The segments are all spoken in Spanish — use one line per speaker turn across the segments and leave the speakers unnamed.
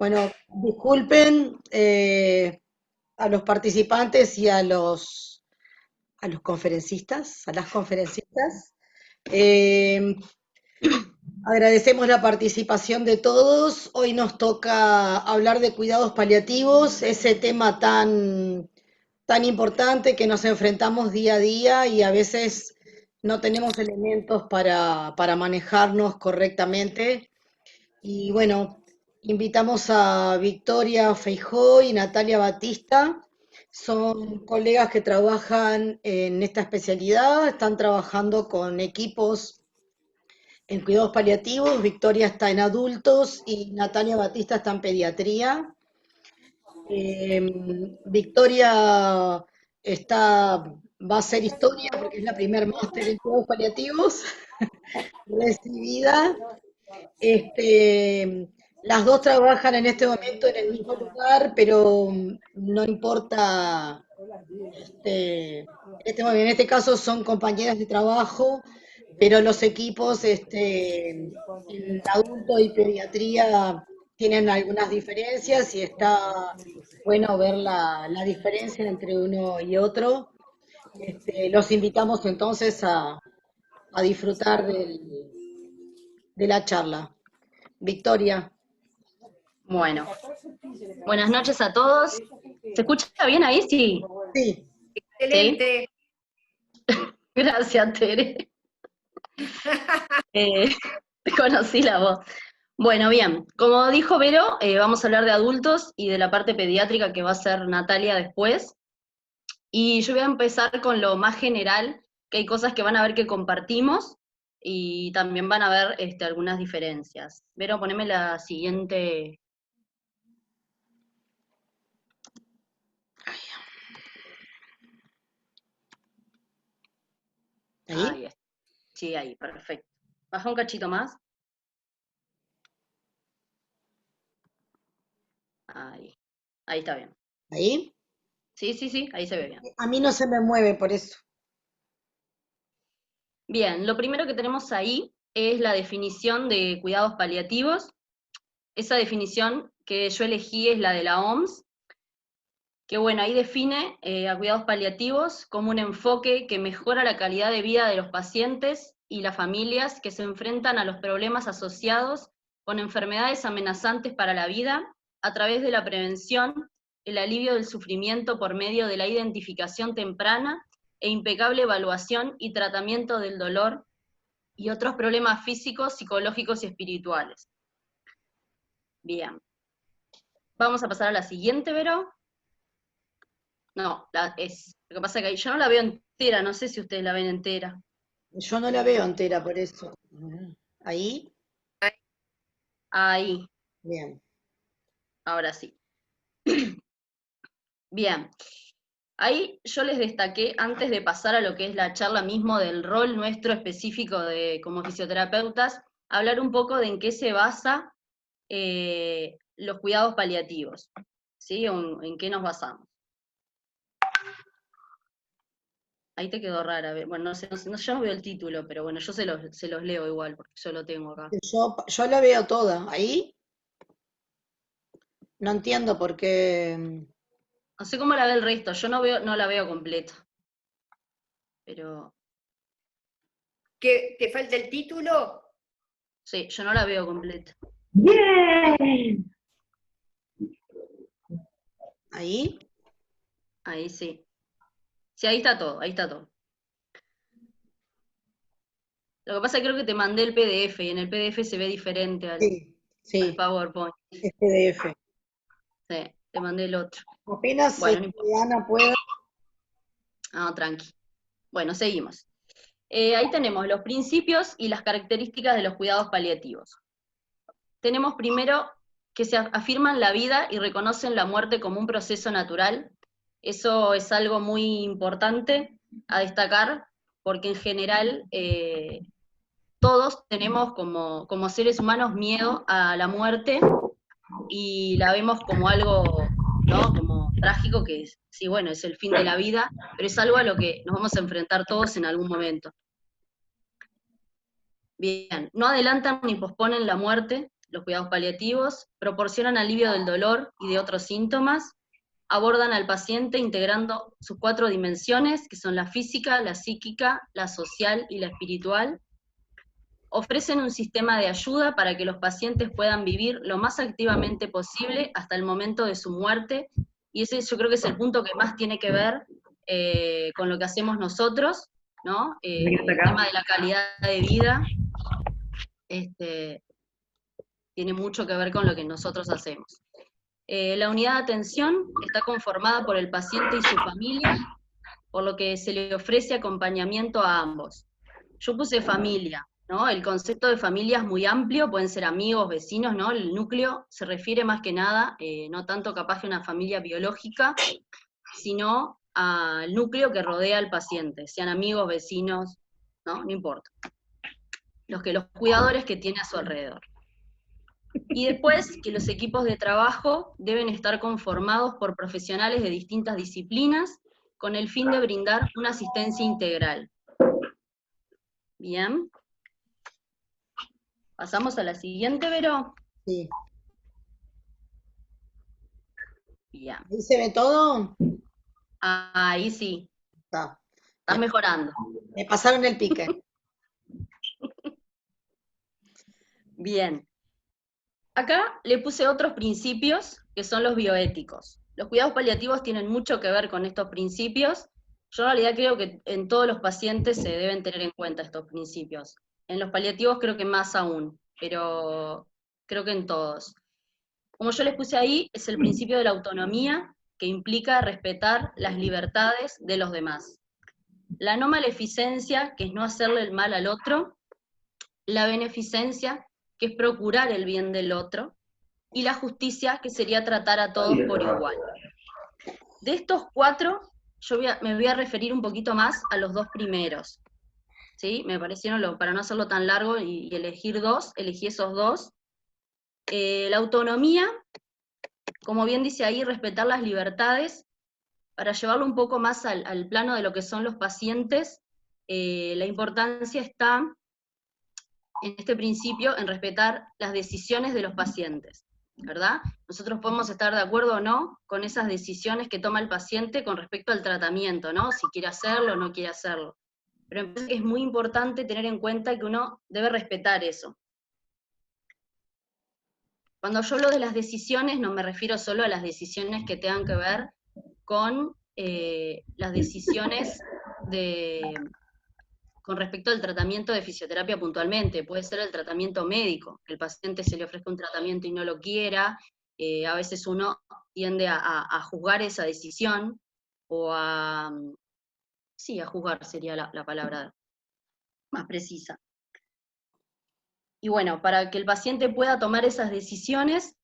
Bueno, disculpen a los participantes y a los conferencistas, a las conferencistas. Eh, Agradecemos la participación de todos. Hoy nos toca hablar de cuidados paliativos, ese tema tan importante que nos enfrentamos día a día y a veces no tenemos elementos para manejarnos correctamente. Y bueno, invitamos a Victoria Feijó y Natalia Batista. Son colegas que trabajan en esta especialidad, están trabajando con equipos en cuidados paliativos. Victoria está en adultos y Natalia Batista está en pediatría. Victoria va a hacer historia porque es la primer máster en cuidados paliativos recibida. Las dos trabajan en este momento en el mismo lugar, pero no importa, en este caso son compañeras de trabajo, pero los equipos en adulto y pediatría tienen algunas diferencias y está bueno ver la diferencia entre uno y otro. Los invitamos entonces a disfrutar de la charla. Victoria.
Bueno, buenas noches a todos. ¿Se escucha bien ahí? Sí.
Sí.
Excelente.
¿Sí? Gracias, Tere. Te conocí la voz. Bueno, bien, como dijo Vero, vamos a hablar de adultos y de la parte pediátrica que va a ser Natalia después. Y yo voy a empezar con lo más general, que hay cosas que van a ver que compartimos y también van a ver algunas diferencias. Vero, poneme la siguiente.
¿Ahí?
Ahí está. Sí, ahí, perfecto. Baja un cachito más. Ahí está bien.
¿Ahí?
Sí, sí, sí, ahí se ve bien.
A mí no se me mueve por eso.
Bien, lo primero que tenemos ahí es la definición de cuidados paliativos. Esa definición que yo elegí es la de la OMS, que bueno, ahí define a cuidados paliativos como un enfoque que mejora la calidad de vida de los pacientes y las familias que se enfrentan a los problemas asociados con enfermedades amenazantes para la vida a través de la prevención, el alivio del sufrimiento por medio de la identificación temprana e impecable evaluación y tratamiento del dolor y otros problemas físicos, psicológicos y espirituales. Bien. Vamos a pasar a la siguiente, Vero. No, lo que pasa es que yo no la veo entera, no sé si ustedes la ven entera.
Yo no la veo entera por eso. ¿Ahí?
Ahí,
Bien.
ahora sí. Bien, ahí yo les destaqué, antes de pasar a lo que es la charla mismo del rol nuestro específico como fisioterapeutas, hablar un poco de en qué se basa los cuidados paliativos, ¿sí? En qué nos basamos. Ahí te quedó rara. Bueno, no sé, yo no veo el título, pero bueno, yo se los leo igual, porque yo lo tengo acá.
Yo la veo toda. ¿Ahí? No entiendo por qué.
No sé cómo la ve el resto, yo no la veo completa. Pero
¿Que te falta el título?
sí, yo no la veo completa.
¡Bien!
¿Ahí?
Ahí sí. Sí, ahí está todo, ahí está todo. Lo que pasa es que creo que te mandé el PDF y en el PDF se ve diferente
Sí,
al
sí,
PowerPoint.
es PDF.
Sí, te mandé el otro.
Apenas
Bueno, no importa.
Ana pueda.
Ah, tranqui. Bueno, seguimos. Ahí tenemos los principios y las características de los cuidados paliativos. Tenemos primero que se afirman la vida y reconocen la muerte como un proceso natural. Eso es algo muy importante a destacar, porque en general todos tenemos como seres humanos miedo a la muerte y la vemos como algo, ¿no? Como trágico, que es, sí, bueno, es el fin de la vida, pero es algo a lo que nos vamos a enfrentar todos en algún momento. Bien, no adelantan ni posponen la muerte, los cuidados paliativos, proporcionan alivio del dolor y de otros síntomas, abordan al paciente integrando sus 4 dimensiones, que son la física, la psíquica, la social y la espiritual. Ofrecen un sistema de ayuda para que los pacientes puedan vivir lo más activamente posible hasta el momento de su muerte, y ese yo creo que es el punto que más tiene que ver con lo que hacemos nosotros, ¿no? El tema de la calidad de vida tiene mucho que ver con lo que nosotros hacemos. La unidad de atención está conformada por el paciente y su familia, por lo que se le ofrece acompañamiento a ambos. Yo puse familia, ¿no? El concepto de familia es muy amplio, pueden ser amigos, vecinos, ¿no? El núcleo se refiere más que nada, no tanto capaz que una familia biológica, sino al núcleo que rodea al paciente, sean amigos, vecinos, ¿no? No importa. Los cuidadores que tiene a su alrededor. Y después que los equipos de trabajo deben estar conformados por profesionales de distintas disciplinas con el fin de brindar una asistencia integral. Bien. ¿Pasamos a la siguiente, Vero?
Sí.
Bien.
¿Ahí se ve todo?
Ahí sí.
Está.
Estás mejorando.
Me pasaron el pique.
Bien. Acá le puse otros principios que son los bioéticos. Los cuidados paliativos tienen mucho que ver con estos principios. Yo en realidad creo que en todos los pacientes se deben tener en cuenta estos principios. En los paliativos creo que más aún, pero creo que en todos. Como yo les puse ahí, es el principio de la autonomía, que implica respetar las libertades de los demás. La no maleficencia, que es no hacerle el mal al otro. La beneficencia, que es procurar el bien del otro. Y la justicia, que sería tratar a todos por igual. De estos 4, me voy a referir un poquito más a los 2 primeros. ¿Sí? Me parecieron, para no hacerlo tan largo y elegir 2, elegí esos 2. La autonomía, como bien dice ahí, respetar las libertades, para llevarlo un poco más al plano de lo que son los pacientes, la importancia está en este principio en respetar las decisiones de los pacientes, ¿verdad? Nosotros podemos estar de acuerdo o no con esas decisiones que toma el paciente con respecto al tratamiento, ¿no? Si quiere hacerlo o no quiere hacerlo. Pero me parece que es muy importante tener en cuenta que uno debe respetar eso. Cuando yo hablo de las decisiones, no me refiero solo a las decisiones que tengan que ver con las decisiones con respecto al tratamiento de fisioterapia puntualmente. Puede ser el tratamiento médico, que el paciente se le ofrezca un tratamiento y no lo quiera. A veces uno tiende a juzgar esa decisión, o a juzgar sería la palabra más precisa. Y bueno, para que el paciente pueda tomar esas decisiones,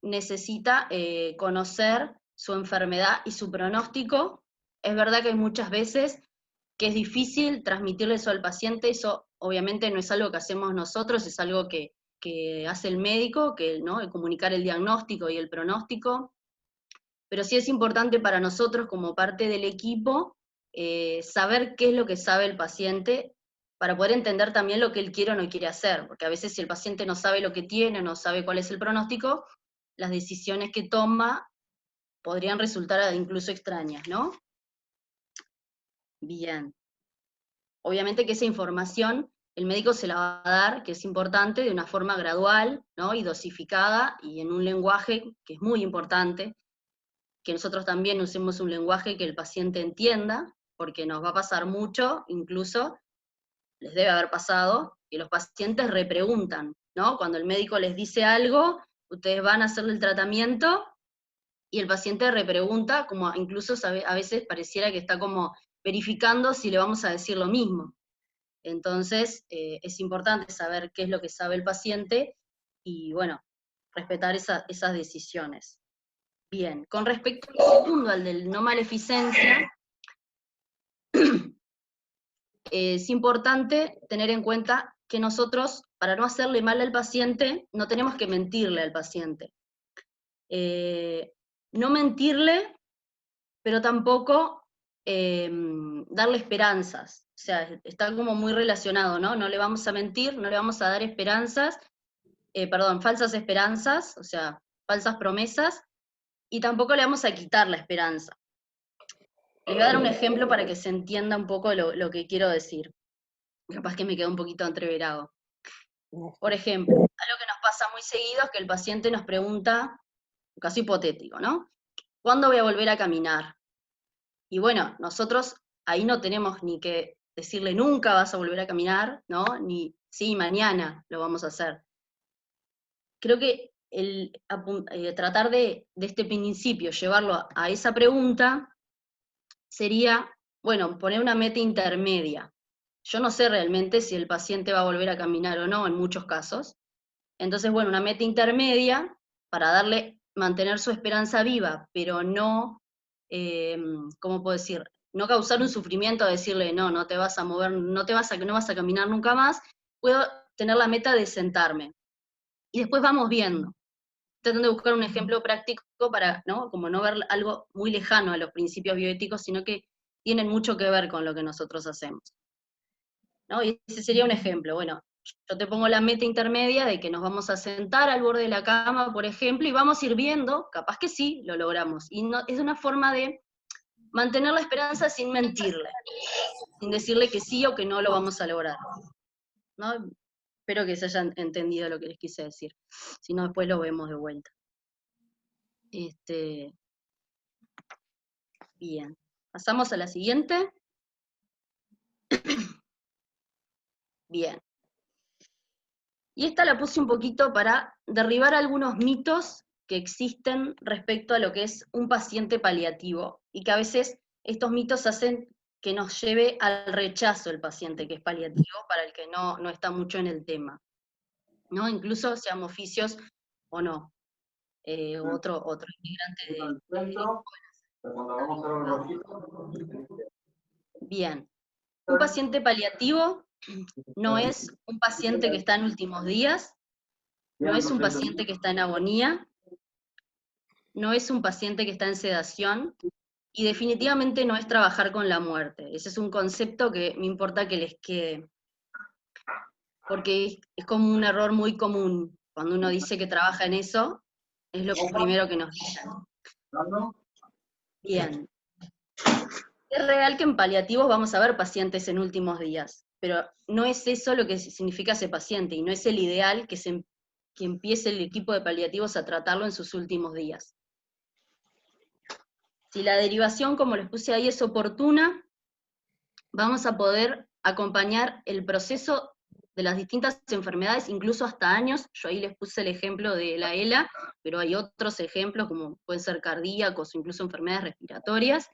necesita conocer su enfermedad y su pronóstico. Es verdad que hay muchas veces que es difícil transmitirle eso al paciente, eso obviamente no es algo que hacemos nosotros, es algo que hace el médico, ¿no? El comunicar el diagnóstico y el pronóstico, pero sí es importante para nosotros como parte del equipo saber qué es lo que sabe el paciente, para poder entender también lo que él quiere o no quiere hacer, porque a veces si el paciente no sabe lo que tiene, no sabe cuál es el pronóstico, las decisiones que toma podrían resultar incluso extrañas, ¿no? Bien. Obviamente que esa información el médico se la va a dar, que es importante, de una forma gradual, ¿no? Y dosificada, y en un lenguaje que es muy importante, que nosotros también usemos un lenguaje que el paciente entienda, porque nos va a pasar mucho, incluso les debe haber pasado, que los pacientes repreguntan, ¿no? Cuando el médico les dice algo, ustedes van a hacerle el tratamiento, y el paciente repregunta, como incluso a veces pareciera que está como verificando si le vamos a decir lo mismo. Entonces, es importante saber qué es lo que sabe el paciente, y bueno, respetar esas decisiones. Bien, con respecto al segundo, al del no maleficencia, es importante tener en cuenta que nosotros, para no hacerle mal al paciente, no tenemos que mentirle al paciente. No mentirle, pero tampoco darle esperanzas. O sea, está como muy relacionado, ¿no? No le vamos a mentir, no le vamos a dar esperanzas, falsas esperanzas, o sea, falsas promesas, y tampoco le vamos a quitar la esperanza. Les voy a dar un ejemplo para que se entienda un poco lo que quiero decir. Capaz que me quedó un poquito entreverado. Por ejemplo, algo que nos pasa muy seguido es que el paciente nos pregunta, caso hipotético, ¿no? ¿Cuándo voy a volver a caminar? Y bueno, nosotros ahí no tenemos ni que decirle nunca vas a volver a caminar, ¿no? Ni sí, mañana lo vamos a hacer. Creo que tratar de este principio, llevarlo a esa pregunta, sería, bueno, poner una meta intermedia. Yo no sé realmente si el paciente va a volver a caminar o no en muchos casos. Entonces, bueno, una meta intermedia para mantener su esperanza viva, pero no, ¿cómo puedo decir? No causar un sufrimiento, decirle, no, no te vas a mover, no vas a caminar nunca más. Puedo tener la meta de sentarme. Y después vamos viendo, tratando de buscar un ejemplo práctico para, ¿no? Como no ver algo muy lejano a los principios bioéticos, sino que tienen mucho que ver con lo que nosotros hacemos, ¿no? Y ese sería un ejemplo. Bueno, yo te pongo la meta intermedia de que nos vamos a sentar al borde de la cama, por ejemplo, y vamos a ir viendo, capaz que sí, lo logramos. Y no, es una forma de mantener la esperanza sin mentirle, sin decirle que sí o que no lo vamos a lograr, ¿no? Espero que se hayan entendido lo que les quise decir. Si no, después lo vemos de vuelta. Bien. Pasamos a la siguiente. Bien. Y esta la puse un poquito para derribar algunos mitos que existen respecto a lo que es un paciente paliativo, y que a veces estos mitos hacen que nos lleve al rechazo el paciente que es paliativo, para el que no está mucho en el tema, ¿no? Incluso seamos oficios o no. Otro integrante Bien. Un paciente paliativo no es un paciente que está en últimos días, no es un paciente que está en agonía, no es un paciente que está en sedación, y definitivamente no es trabajar con la muerte. Ese es un concepto que me importa que les quede, porque es como un error muy común. Cuando uno dice que trabaja en eso, es lo primero que nos dicen. Bien. Es real que en paliativos vamos a ver pacientes en últimos días, pero no es eso lo que significa ese paciente, y no es el ideal que empiece el equipo de paliativos a tratarlo en sus últimos días. Si la derivación, como les puse ahí, es oportuna, vamos a poder acompañar el proceso de las distintas enfermedades, incluso hasta años. Yo ahí les puse el ejemplo de la ELA, pero hay otros ejemplos, como pueden ser cardíacos o incluso enfermedades respiratorias,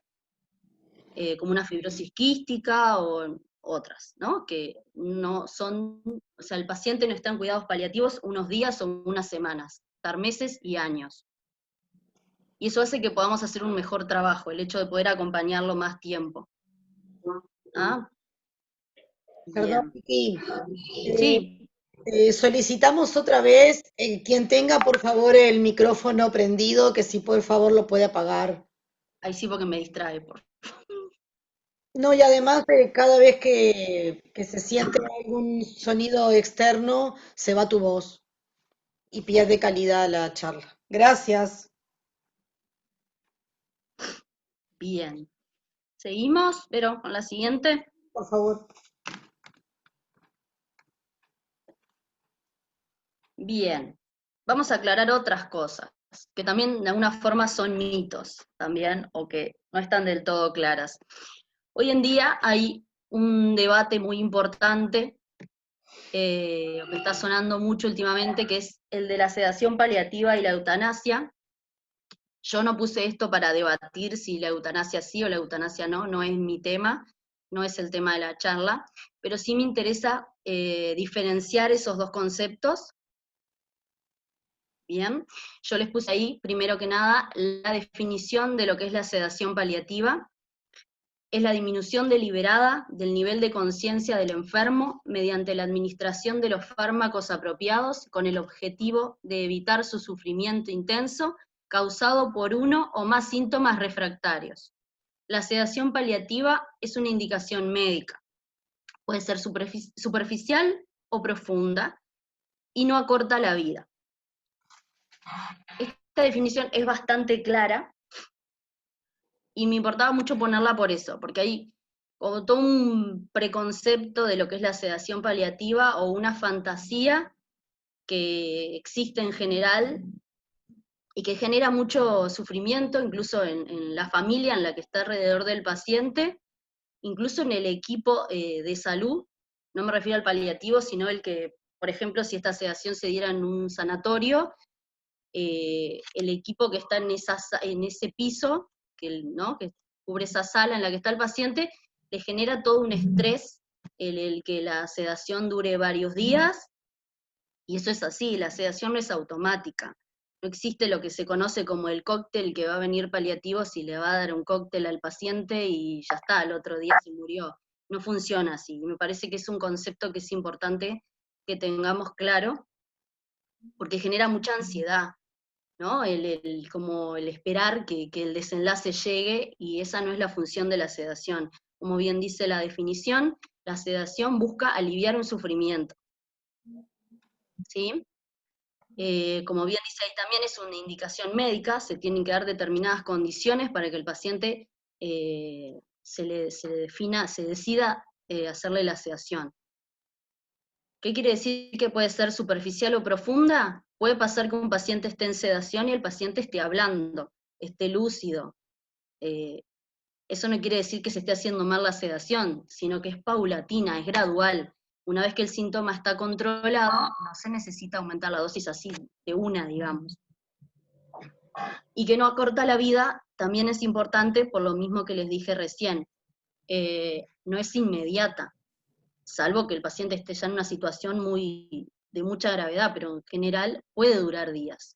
como una fibrosis quística o otras, ¿no? Que no son, o sea, el paciente no está en cuidados paliativos unos días o unas semanas, estar meses y años. Y eso hace que podamos hacer un mejor trabajo, el hecho de poder acompañarlo más tiempo. ¿Ah?
Perdón, Vicky.
Sí,
Solicitamos otra vez, quien tenga por favor el micrófono prendido, que si por favor lo puede apagar.
ahí sí porque me distrae.
No, y además cada vez que se siente algún sonido externo, se va tu voz y pierde calidad la charla. Gracias,
Bien. Seguimos, pero con la siguiente.
por favor.
Bien. Vamos a aclarar otras cosas, que también de alguna forma son mitos también, o que no están del todo claras. Hoy en día hay un debate muy importante, que está sonando mucho últimamente, que es el de la sedación paliativa y la eutanasia. Yo no puse esto para debatir si la eutanasia sí o la eutanasia no, no es mi tema, no es el tema de la charla, pero sí me interesa diferenciar esos dos conceptos. Bien, yo les puse ahí, primero que nada, la definición de lo que es la sedación paliativa. Es la disminución deliberada del nivel de conciencia del enfermo mediante la administración de los fármacos apropiados con el objetivo de evitar su sufrimiento intenso causado por uno o más síntomas refractarios. La sedación paliativa es una indicación médica. Puede ser superficial o profunda, y no acorta la vida. Esta definición es bastante clara, y me importaba mucho ponerla por eso, porque hay como todo un preconcepto de lo que es la sedación paliativa, o una fantasía que existe en general, y que genera mucho sufrimiento, incluso en la familia en la que está alrededor del paciente, incluso en el equipo de salud. No me refiero al paliativo, sino el que, por ejemplo, si esta sedación se diera en un sanatorio, el equipo que está en ese piso, ¿no?, que cubre esa sala en la que está el paciente, le genera todo un estrés el que la sedación dure varios días, y eso es así, la sedación no es automática. No existe lo que se conoce como el cóctel que va a venir paliativo si le va a dar un cóctel al paciente y ya está, al otro día se murió. No funciona así. Me parece que es un concepto que es importante que tengamos claro, porque genera mucha ansiedad, ¿no? Como el esperar que el desenlace llegue, y esa no es la función de la sedación. Como bien dice la definición, la sedación busca aliviar un sufrimiento, ¿sí? Como bien dice ahí también, es una indicación médica, se tienen que dar determinadas condiciones para que el paciente se decida hacerle la sedación. ¿Qué quiere decir que puede ser superficial o profunda? Puede pasar que un paciente esté en sedación y el paciente esté hablando, esté lúcido. Eso no quiere decir que se esté haciendo mal la sedación, sino que es paulatina, es gradual. Una vez que el síntoma está controlado, no se necesita aumentar la dosis así de una, digamos. Y que no acorta la vida también es importante, por lo mismo que les dije recién. No es inmediata, salvo que el paciente esté ya en una situación de mucha gravedad, pero en general puede durar días.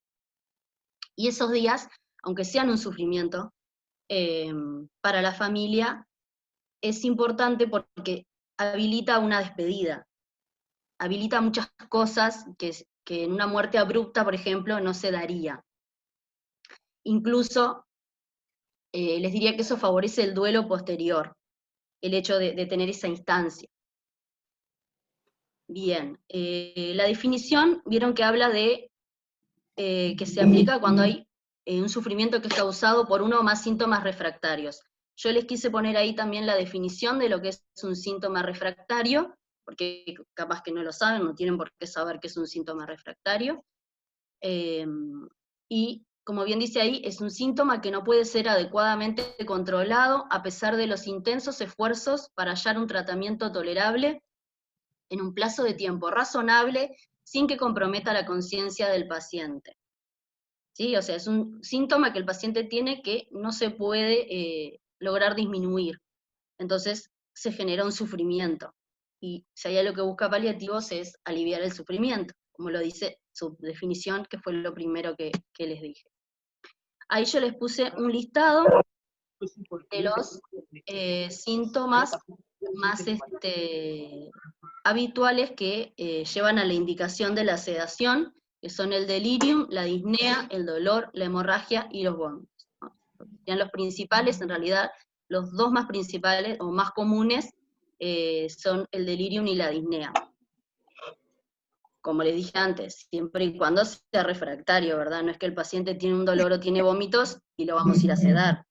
Y esos días, aunque sean un sufrimiento, para la familia es importante porque habilita una despedida, habilita muchas cosas que en una muerte abrupta, por ejemplo, no se daría. Incluso les diría que eso favorece el duelo posterior, el hecho de tener esa instancia. Bien, la definición, vieron que habla de que se aplica cuando hay un sufrimiento que es causado por uno o más síntomas refractarios. Yo les quise poner ahí también la definición de lo que es un síntoma refractario, porque capaz que no lo saben, no tienen por qué saber qué es un síntoma refractario. Y como bien dice ahí, es un síntoma que no puede ser adecuadamente controlado a pesar de los intensos esfuerzos para hallar un tratamiento tolerable en un plazo de tiempo razonable sin que comprometa la conciencia del paciente. ¿Sí? O sea, es un síntoma que el paciente tiene que no se puede lograr disminuir. Entonces se genera un sufrimiento. Y si hay algo que busca paliativos es aliviar el sufrimiento, como lo dice su definición, que fue lo primero que les dije. Ahí yo les puse un listado de los síntomas más habituales que llevan a la indicación de la sedación, que son el delirium, la disnea, el dolor, la hemorragia y los vómitos, ¿no? Serían los principales, en realidad, los dos más principales o más comunes son el delirium y la disnea. Como les dije antes, siempre y cuando sea refractario, ¿verdad? No es que el paciente tiene un dolor o tiene vómitos y lo vamos a ir a sedar.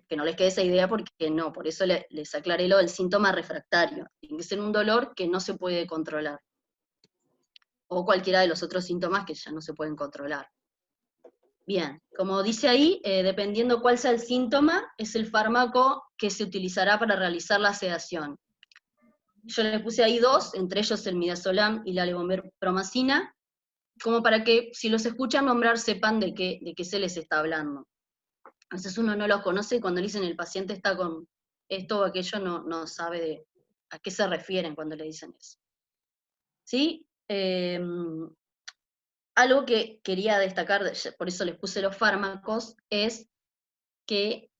Que no les quede esa idea, porque no, por eso les aclaré lo del síntoma refractario. Tiene que ser un dolor que no se puede controlar. O cualquiera de los otros síntomas que ya no se pueden controlar. Bien, como dice ahí, dependiendo cuál sea el síntoma, es el fármaco que se utilizará para realizar la sedación. Yo le puse ahí dos, entre ellos el midazolam y la levomepromacina, como para que si los escuchan nombrar sepan de qué se les está hablando. A veces uno no los conoce y cuando le dicen el paciente está con esto o aquello, no sabe a qué se refieren cuando le dicen eso. ¿Sí? Algo que quería destacar, por eso les puse los fármacos, es que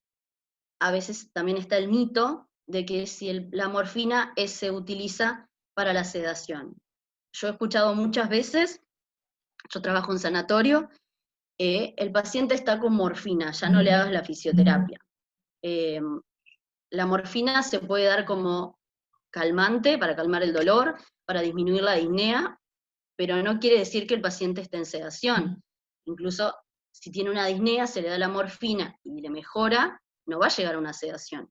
a veces también está el mito de que si la morfina se utiliza para la sedación. Yo he escuchado muchas veces, yo trabajo en sanatorio, el paciente está con morfina, ya no le hagas la fisioterapia. La morfina se puede dar como calmante, para calmar el dolor, para disminuir la disnea, pero no quiere decir que el paciente esté en sedación. Incluso si tiene una disnea, se le da la morfina y le mejora, no va a llegar a una sedación.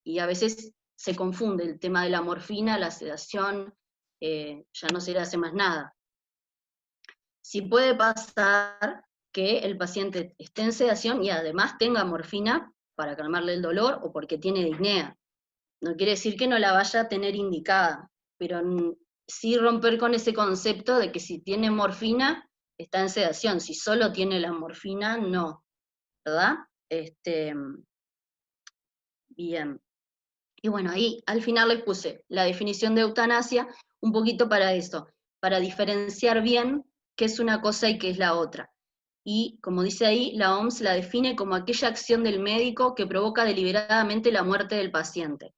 Y a veces se confunde el tema de la morfina, la sedación, ya no se le hace más nada. Sí puede pasar que el paciente esté en sedación y además tenga morfina para calmarle el dolor o porque tiene disnea. No quiere decir que no la vaya a tener indicada, pero sí romper con ese concepto de que si tiene morfina está en sedación, si solo tiene la morfina, no, ¿verdad? Bien. Y bueno, ahí al final les puse la definición de eutanasia, un poquito para eso, para diferenciar bien qué es una cosa y qué es la otra. Y como dice ahí, la OMS la define como aquella acción del médico que provoca deliberadamente la muerte del paciente.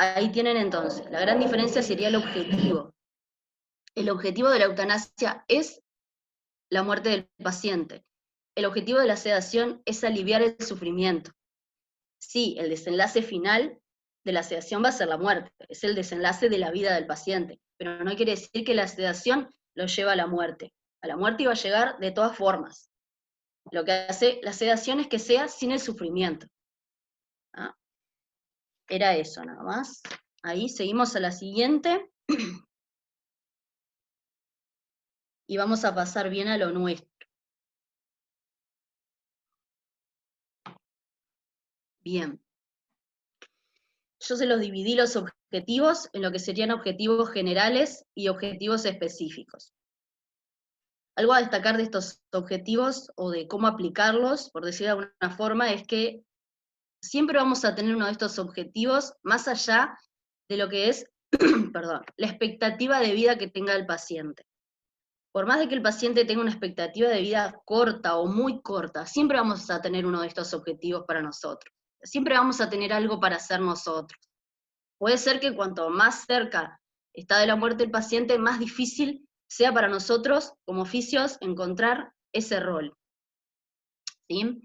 Ahí tienen entonces, la gran diferencia sería el objetivo. El objetivo de la eutanasia es la muerte del paciente. El objetivo de la sedación es aliviar el sufrimiento. Sí, el desenlace final de la sedación va a ser la muerte, es el desenlace de la vida del paciente, pero no quiere decir que la sedación lo lleva a la muerte. A la muerte iba a llegar de todas formas. Lo que hace la sedación es que sea sin el sufrimiento. ¿Ah? Era eso nada más. Ahí seguimos a la siguiente. Y vamos a pasar bien a lo nuestro. Bien. Yo se los dividí los objetivos en lo que serían objetivos generales y objetivos específicos. Algo a destacar de estos objetivos o de cómo aplicarlos, por decir de alguna forma, es que siempre vamos a tener uno de estos objetivos más allá de lo que es perdón, la expectativa de vida que tenga el paciente. Por más de que el paciente tenga una expectativa de vida corta o muy corta, siempre vamos a tener uno de estos objetivos para nosotros. Siempre vamos a tener algo para hacer nosotros. Puede ser que cuanto más cerca está de la muerte el paciente, más difícil sea para nosotros, como oficios, encontrar ese rol. ¿Sí?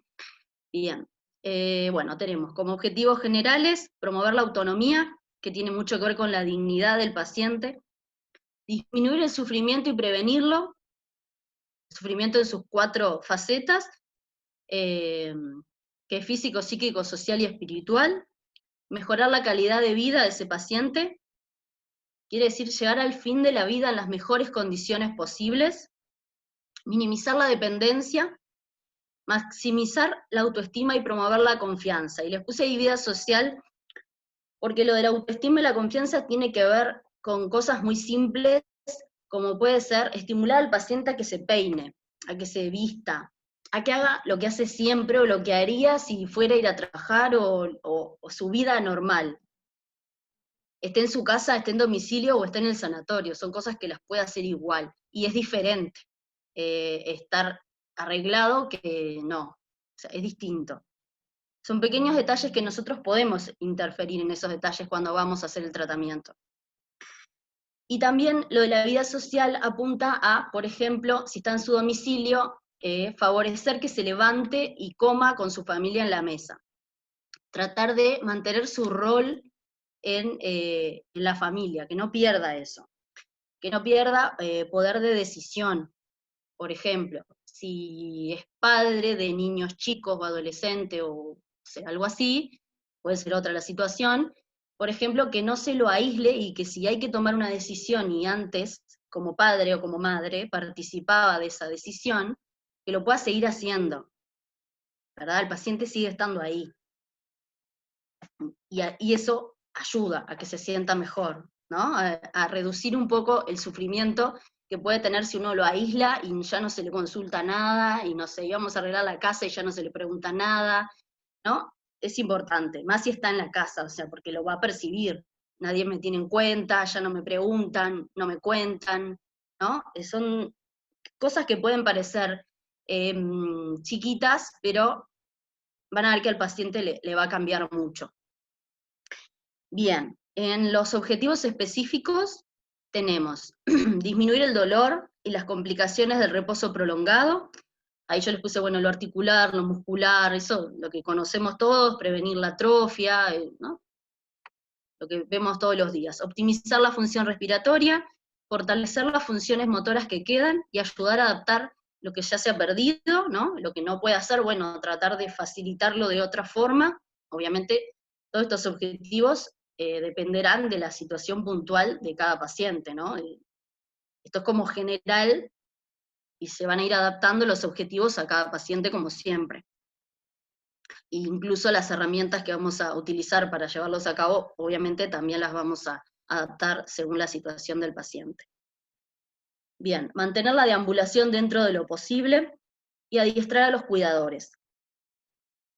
Bien. Bueno, tenemos como objetivos generales promover la autonomía, que tiene mucho que ver con la dignidad del paciente, disminuir el sufrimiento y prevenirlo, el sufrimiento en sus 4 facetas, que es físico, psíquico, social y espiritual, mejorar la calidad de vida de ese paciente, quiere decir llegar al fin de la vida en las mejores condiciones posibles, minimizar la dependencia, maximizar la autoestima y promover la confianza. Y les puse ahí vida social, porque lo de la autoestima y la confianza tiene que ver con cosas muy simples, como puede ser estimular al paciente a que se peine, a que se vista, a que haga lo que hace siempre o lo que haría si fuera a ir a trabajar o su vida normal. Esté en su casa, esté en domicilio o esté en el sanatorio, son cosas que las puede hacer igual, y es diferente estar arreglado que no, o sea, es distinto. Son pequeños detalles que nosotros podemos interferir en esos detalles cuando vamos a hacer el tratamiento. Y también lo de la vida social apunta a, por ejemplo, si está en su domicilio, favorecer que se levante y coma con su familia en la mesa. Tratar de mantener su rol en la familia, que no pierda eso. Que no pierda poder de decisión. Por ejemplo, si es padre de niños chicos o adolescente o sea, algo así, puede ser otra la situación, por ejemplo, que no se lo aísle y que si hay que tomar una decisión y antes, como padre o como madre, participaba de esa decisión, que lo pueda seguir haciendo, ¿verdad? El paciente sigue estando ahí. Y eso ayuda a que se sienta mejor, ¿no? A reducir un poco el sufrimiento que puede tener si uno lo aísla y ya no se le consulta nada, y no sé, íbamos a arreglar la casa y ya no se le pregunta nada, ¿no? Es importante, más si está en la casa, o sea, porque lo va a percibir. Nadie me tiene en cuenta, ya no me preguntan, no me cuentan, ¿no? Son cosas que pueden parecer chiquitas, pero van a ver que al paciente le va a cambiar mucho. Bien, en los objetivos específicos tenemos disminuir el dolor y las complicaciones del reposo prolongado. Ahí yo les puse, bueno, lo articular, lo muscular, eso, lo que conocemos todos, prevenir la atrofia, ¿no? Lo que vemos todos los días. Optimizar la función respiratoria, fortalecer las funciones motoras que quedan y ayudar a adaptar lo que ya se ha perdido, ¿no? Lo que no puede hacer, bueno, tratar de facilitarlo de otra forma. Obviamente, todos estos objetivos dependerán de la situación puntual de cada paciente, ¿no? Esto es como general, y se van a ir adaptando los objetivos a cada paciente como siempre. E incluso las herramientas que vamos a utilizar para llevarlos a cabo, obviamente también las vamos a adaptar según la situación del paciente. Bien, mantener la deambulación dentro de lo posible y adiestrar a los cuidadores.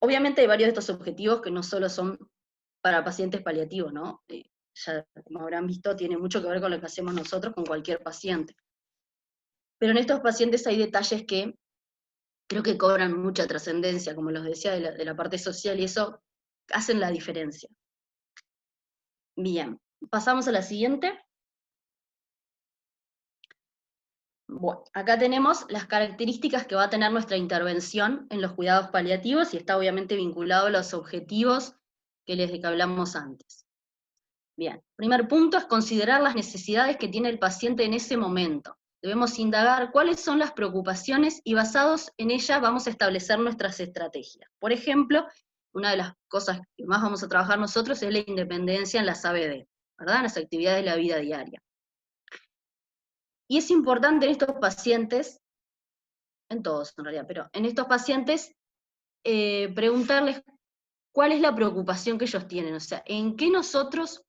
Obviamente hay varios de estos objetivos que no solo son para pacientes paliativos, ¿no? Ya como habrán visto, tiene mucho que ver con lo que hacemos nosotros con cualquier paciente. Pero en estos pacientes hay detalles que creo que cobran mucha trascendencia, como los decía, de la parte social, y eso hacen la diferencia. Bien, pasamos a la siguiente. Bueno, acá tenemos las características que va a tener nuestra intervención en los cuidados paliativos, y está obviamente vinculado a los objetivos que hablamos antes. Bien, primer punto es considerar las necesidades que tiene el paciente en ese momento. Debemos indagar cuáles son las preocupaciones y basados en ellas vamos a establecer nuestras estrategias. Por ejemplo, una de las cosas que más vamos a trabajar nosotros es la independencia en las ABD, ¿verdad? En las actividades de la vida diaria. Y es importante en estos pacientes, en todos en realidad, pero en estos pacientes preguntarles cuál es la preocupación que ellos tienen, o sea, en qué nosotros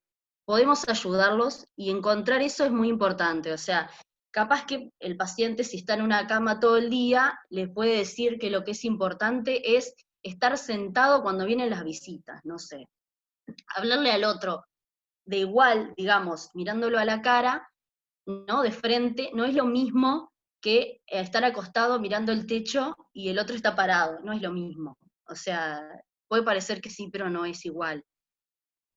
podemos ayudarlos, y encontrar eso es muy importante. O sea, capaz que el paciente, si está en una cama todo el día, les puede decir que lo que es importante es estar sentado cuando vienen las visitas, no sé. Hablarle al otro de igual, digamos, mirándolo a la cara, ¿no? De frente, no es lo mismo que estar acostado mirando el techo y el otro está parado, no es lo mismo. O sea, puede parecer que sí, pero no es igual.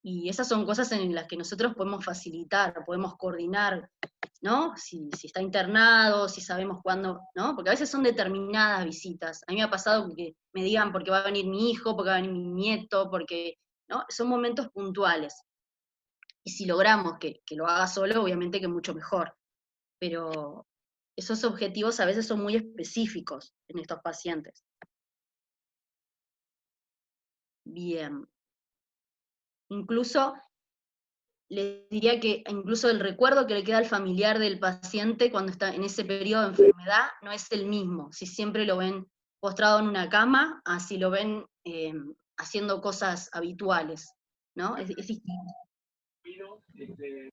Y esas son cosas en las que nosotros podemos facilitar, podemos coordinar, ¿no? Si está internado, si sabemos cuándo, ¿no? Porque a veces son determinadas visitas. A mí me ha pasado que me digan porque va a venir mi hijo, porque va a venir mi nieto, porque, ¿no? Son momentos puntuales. Y si logramos que lo haga solo, obviamente que mucho mejor. Pero esos objetivos a veces son muy específicos en estos pacientes. Bien. Incluso les diría que incluso el recuerdo que le queda al familiar del paciente cuando está en ese periodo de enfermedad no es el mismo. Si siempre lo ven postrado en una cama, así lo ven haciendo cosas habituales, ¿no? Es distinto. Después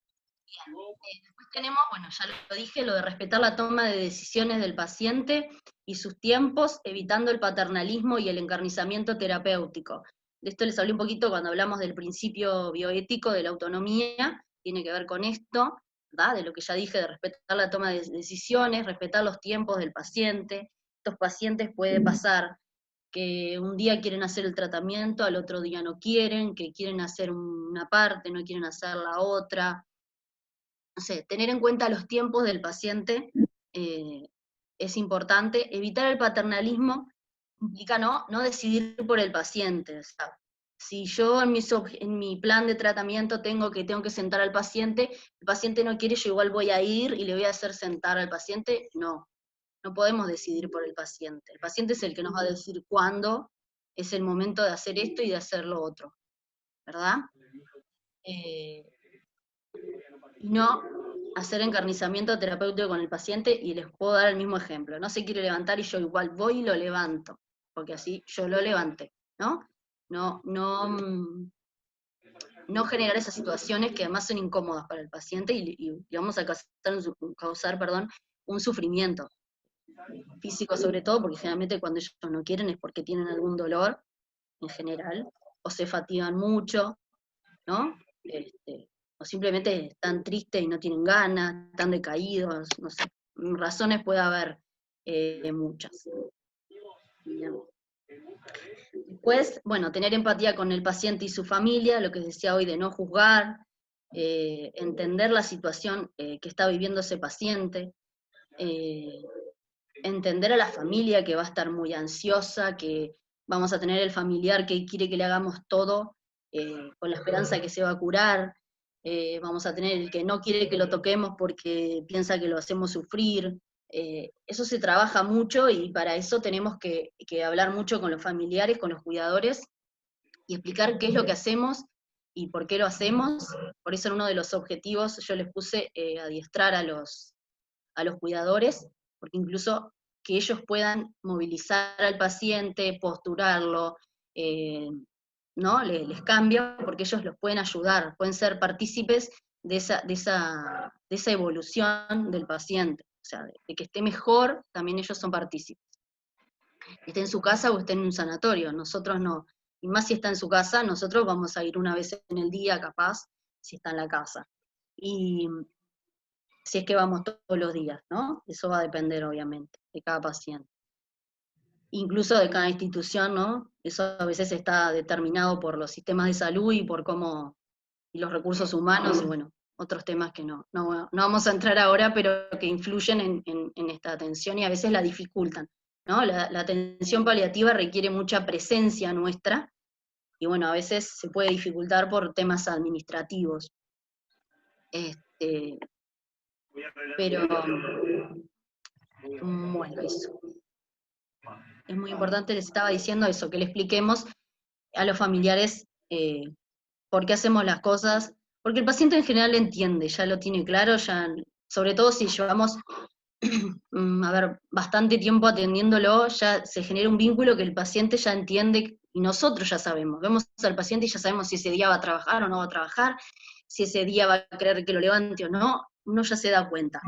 tenemos, bueno, ya lo dije, lo de respetar la toma de decisiones del paciente y sus tiempos, evitando el paternalismo y el encarnizamiento terapéutico. De esto les hablé un poquito cuando hablamos del principio bioético de la autonomía, tiene que ver con esto, ¿verdad? De lo que ya dije, de respetar la toma de decisiones, respetar los tiempos del paciente. Estos pacientes puede pasar que un día quieren hacer el tratamiento, al otro día no quieren, que quieren hacer una parte, no quieren hacer la otra. No sé, tener en cuenta los tiempos del paciente es importante. Evitar el paternalismo implica no decidir por el paciente. O sea, si yo en mi plan de tratamiento tengo que sentar al paciente, el paciente no quiere, yo igual voy a ir y le voy a hacer sentar al paciente, no podemos decidir por el paciente. El paciente es el que nos va a decir cuándo es el momento de hacer esto y de hacer lo otro, ¿verdad? Y no hacer encarnizamiento terapéutico con el paciente, y les puedo dar el mismo ejemplo. No se quiere levantar y yo igual voy y lo levanto, porque así yo lo levanté, ¿no? No generar esas situaciones que además son incómodas para el paciente y vamos a causar un sufrimiento físico, sobre todo, porque generalmente cuando ellos no quieren es porque tienen algún dolor en general, o se fatigan mucho, ¿no? O simplemente están tristes y no tienen ganas, están decaídos, no sé, razones puede haber muchas. Bien. Después, bueno, tener empatía con el paciente y su familia, lo que decía hoy de no juzgar, entender la situación que está viviendo ese paciente, entender a la familia que va a estar muy ansiosa, que vamos a tener el familiar que quiere que le hagamos todo con la esperanza de que se va a curar. vamos a tener el que no quiere que lo toquemos porque piensa que lo hacemos sufrir. Eso se trabaja mucho y para eso tenemos que hablar mucho con los familiares, con los cuidadores, y explicar qué es lo que hacemos y por qué lo hacemos. Por eso en uno de los objetivos yo les puse adiestrar a los cuidadores, porque incluso que ellos puedan movilizar al paciente, posturarlo, ¿no? Les cambia, porque ellos los pueden ayudar, pueden ser partícipes de esa evolución del paciente, o sea, de que esté mejor, también ellos son partícipes. Esté en su casa o esté en un sanatorio, nosotros no. Y más si está en su casa, nosotros vamos a ir una vez en el día, capaz, si está en la casa. Y si es que vamos todos los días, ¿no? Eso va a depender, obviamente, de cada paciente. Incluso de cada institución, ¿no? Eso a veces está determinado por los sistemas de salud y por cómo, y los recursos humanos, y bueno, otros temas que no vamos a entrar ahora, pero que influyen en esta atención y a veces la dificultan, ¿no? La atención paliativa requiere mucha presencia nuestra, y bueno, a veces se puede dificultar por temas administrativos. Pero, bueno, eso. Es muy importante, les estaba diciendo eso, que le expliquemos a los familiares por qué hacemos las cosas, porque el paciente en general entiende, ya lo tiene claro, ya, sobre todo si llevamos bastante tiempo atendiéndolo, ya se genera un vínculo que el paciente ya entiende y nosotros ya sabemos. Vemos al paciente y ya sabemos si ese día va a trabajar o no va a trabajar, si ese día va a querer que lo levante o no, uno ya se da cuenta.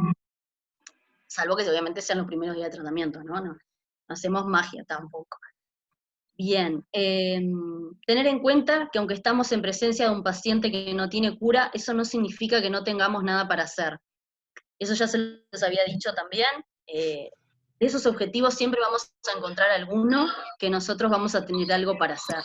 Salvo que obviamente sean los primeros días de tratamiento, ¿no? No hacemos magia tampoco. Bien, tener en cuenta que aunque estamos en presencia de un paciente que no tiene cura, eso no significa que no tengamos nada para hacer. Eso ya se los había dicho también. De esos objetivos siempre vamos a encontrar alguno que nosotros vamos a tener algo para hacer.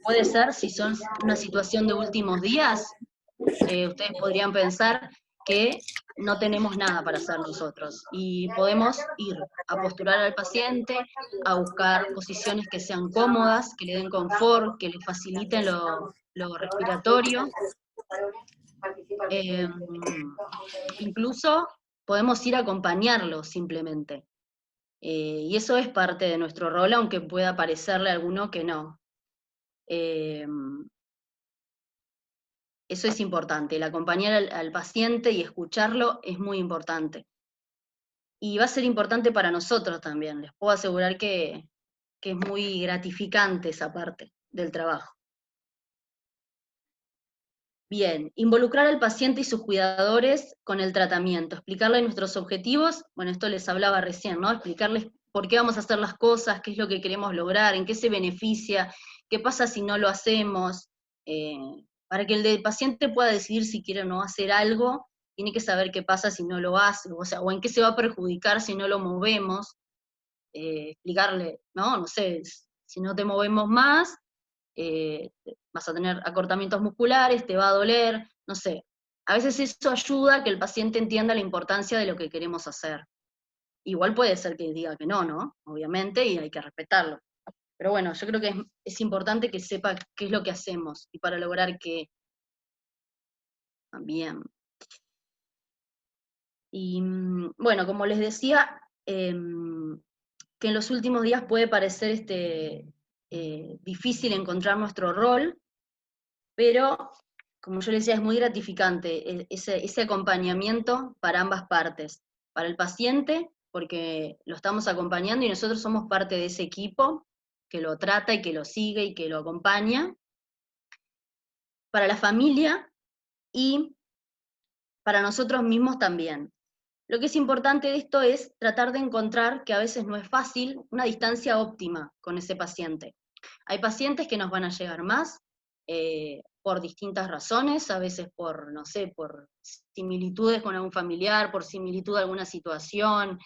Puede ser, si son una situación de últimos días, ustedes podrían pensar que no tenemos nada para hacer nosotros, y podemos ir a postular al paciente, a buscar posiciones que sean cómodas, que le den confort, que le faciliten lo respiratorio. Incluso podemos ir a acompañarlo simplemente. Y eso es parte de nuestro rol, aunque pueda parecerle a alguno que no. Eso es importante, el acompañar al paciente y escucharlo es muy importante. Y va a ser importante para nosotros también, les puedo asegurar que es muy gratificante esa parte del trabajo. Bien, involucrar al paciente y sus cuidadores con el tratamiento, explicarles nuestros objetivos, bueno, esto les hablaba recién, ¿no? Explicarles por qué vamos a hacer las cosas, qué es lo que queremos lograr, en qué se beneficia, qué pasa si no lo hacemos, para que el paciente pueda decidir si quiere o no hacer algo, tiene que saber qué pasa si no lo hace, o sea, o en qué se va a perjudicar si no lo movemos, explicarle, no sé, si no te movemos más, vas a tener acortamientos musculares, te va a doler, no sé. A veces eso ayuda a que el paciente entienda la importancia de lo que queremos hacer. Igual puede ser que diga que no, ¿no? Obviamente, y hay que respetarlo. Pero bueno, yo creo que es importante que sepa qué es lo que hacemos, y para lograr que también. Y bueno, como les decía, que en los últimos días puede parecer difícil encontrar nuestro rol, pero como yo les decía, es muy gratificante ese acompañamiento para ambas partes. Para el paciente, porque lo estamos acompañando y nosotros somos parte de ese equipo que lo trata y que lo sigue y que lo acompaña. Para la familia y para nosotros mismos también. Lo que es importante de esto es tratar de encontrar, que a veces no es fácil, una distancia óptima con ese paciente. Hay pacientes que nos van a llegar más por distintas razones, a veces por, no sé, por similitudes con algún familiar, por similitud de alguna situación,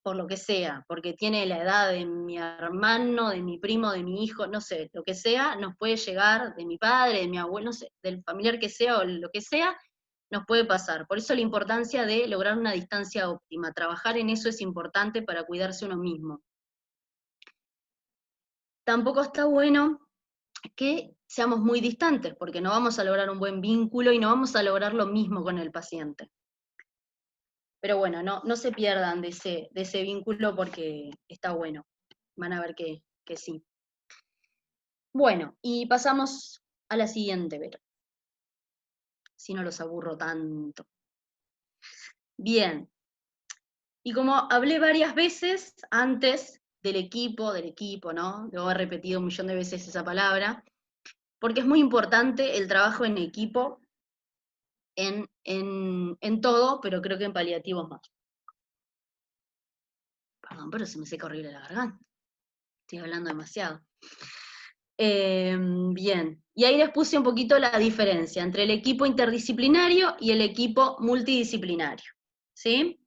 por lo que sea, porque tiene la edad de mi hermano, de mi primo, de mi hijo, no sé, lo que sea, nos puede llegar, de mi padre, de mi abuelo, no sé, del familiar que sea o lo que sea, nos puede pasar. Por eso la importancia de lograr una distancia óptima. Trabajar en eso es importante para cuidarse uno mismo. Tampoco está bueno que seamos muy distantes, porque no vamos a lograr un buen vínculo y no vamos a lograr lo mismo con el paciente. Pero bueno, no se pierdan de ese vínculo porque está bueno. Van a ver que sí. Bueno, y pasamos a la siguiente, Vero. Si no los aburro tanto. Bien. Y como hablé varias veces antes del equipo, ¿no? Lo he repetido 1.000.000 de veces esa palabra, porque es muy importante el trabajo en equipo en todo, pero creo que en paliativos más. Perdón, pero se me seca horrible la garganta. Estoy hablando demasiado. Bien, y ahí les puse un poquito la diferencia entre el equipo interdisciplinario y el equipo multidisciplinario, ¿sí?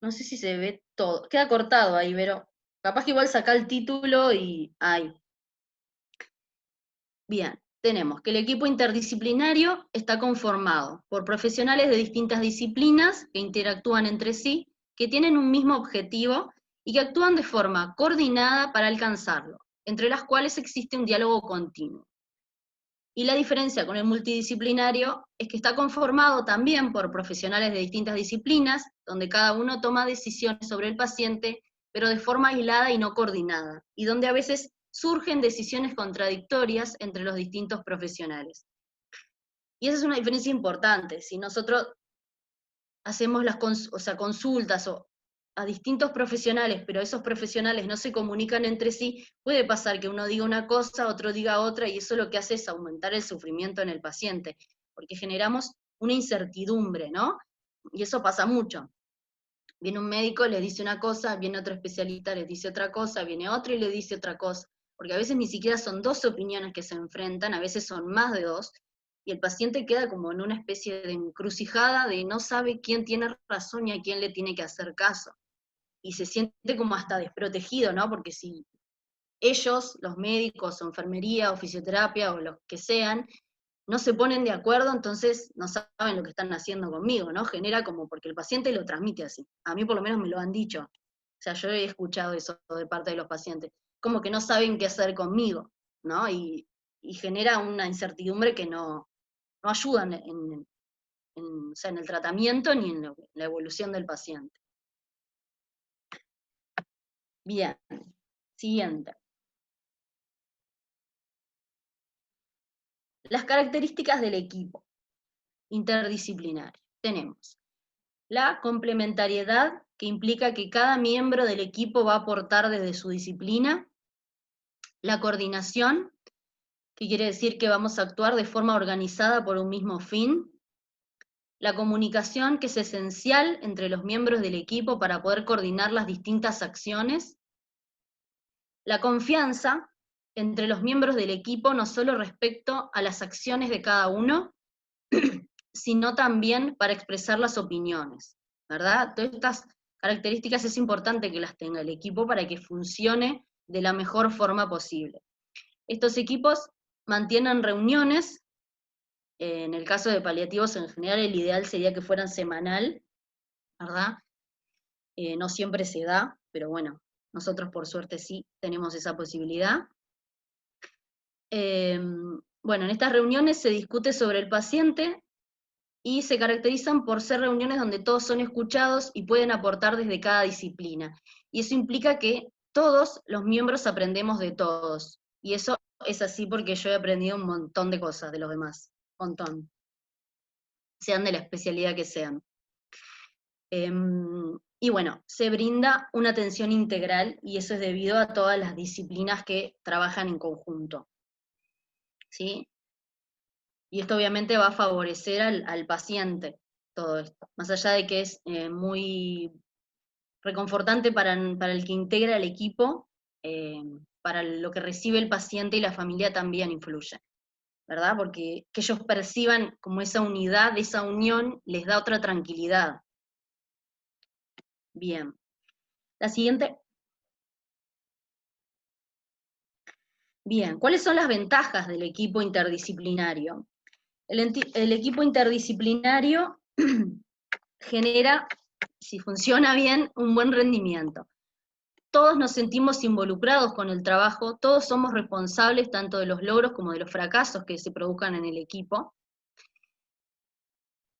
No sé si se ve todo, queda cortado ahí, pero capaz que igual saca el título y ahí. Bien, tenemos que el equipo interdisciplinario está conformado por profesionales de distintas disciplinas que interactúan entre sí, que tienen un mismo objetivo y que actúan de forma coordinada para alcanzarlo, entre las cuales existe un diálogo continuo. Y la diferencia con el multidisciplinario es que está conformado también por profesionales de distintas disciplinas, donde cada uno toma decisiones sobre el paciente, pero de forma aislada y no coordinada, y donde a veces surgen decisiones contradictorias entre los distintos profesionales. Y esa es una diferencia importante. Si nosotros hacemos las consultas a distintos profesionales, pero esos profesionales no se comunican entre sí, puede pasar que uno diga una cosa, otro diga otra, y eso lo que hace es aumentar el sufrimiento en el paciente, porque generamos una incertidumbre, ¿no? Y eso pasa mucho. Viene un médico, les dice una cosa, viene otro especialista, les dice otra cosa, viene otro y le dice otra cosa, porque a veces ni siquiera son dos opiniones que se enfrentan, a veces son más de dos, y el paciente queda como en una especie de encrucijada de no sabe quién tiene razón y a quién le tiene que hacer caso. Y se siente como hasta desprotegido, ¿no? Porque si ellos, los médicos o enfermería o fisioterapia o los que sean, no se ponen de acuerdo, entonces no saben lo que están haciendo conmigo, ¿no? Genera como, porque el paciente lo transmite así. A mí por lo menos me lo han dicho. O sea, yo he escuchado eso de parte de los pacientes. Como que no saben qué hacer conmigo, ¿no? Y genera una incertidumbre que no ayuda o sea, en el tratamiento ni en la evolución del paciente. Bien, siguiente. Las características del equipo interdisciplinario. Tenemos la complementariedad, que implica que cada miembro del equipo va a aportar desde su disciplina. La coordinación, que quiere decir que vamos a actuar de forma organizada por un mismo fin. La comunicación, que es esencial entre los miembros del equipo para poder coordinar las distintas acciones. La confianza entre los miembros del equipo, no solo respecto a las acciones de cada uno, sino también para expresar las opiniones, ¿verdad? Todas estas características es importante que las tenga el equipo para que funcione de la mejor forma posible. Estos equipos mantienen reuniones, en el caso de paliativos en general el ideal sería que fueran semanal, ¿verdad? No siempre se da, pero bueno, nosotros por suerte sí tenemos esa posibilidad. Bueno, en estas reuniones se discute sobre el paciente y se caracterizan por ser reuniones donde todos son escuchados y pueden aportar desde cada disciplina. Y eso implica que todos los miembros aprendemos de todos. Y eso es así porque yo he aprendido un montón de cosas de los demás, un montón. Sean de la especialidad que sean. Y bueno, se brinda una atención integral y eso es debido a todas las disciplinas que trabajan en conjunto. ¿Sí? Y esto obviamente va a favorecer al paciente, todo esto. Más allá de que es muy reconfortante para el que integra el equipo, para lo que recibe el paciente y la familia también influye, ¿verdad? Porque que ellos perciban como esa unidad, esa unión, les da otra tranquilidad. Bien. La siguiente. Bien, ¿cuáles son las ventajas del equipo interdisciplinario? El equipo interdisciplinario genera, si funciona bien, un buen rendimiento. todos nos sentimos involucrados con el trabajo, todos somos responsables tanto de los logros como de los fracasos que se produzcan en el equipo.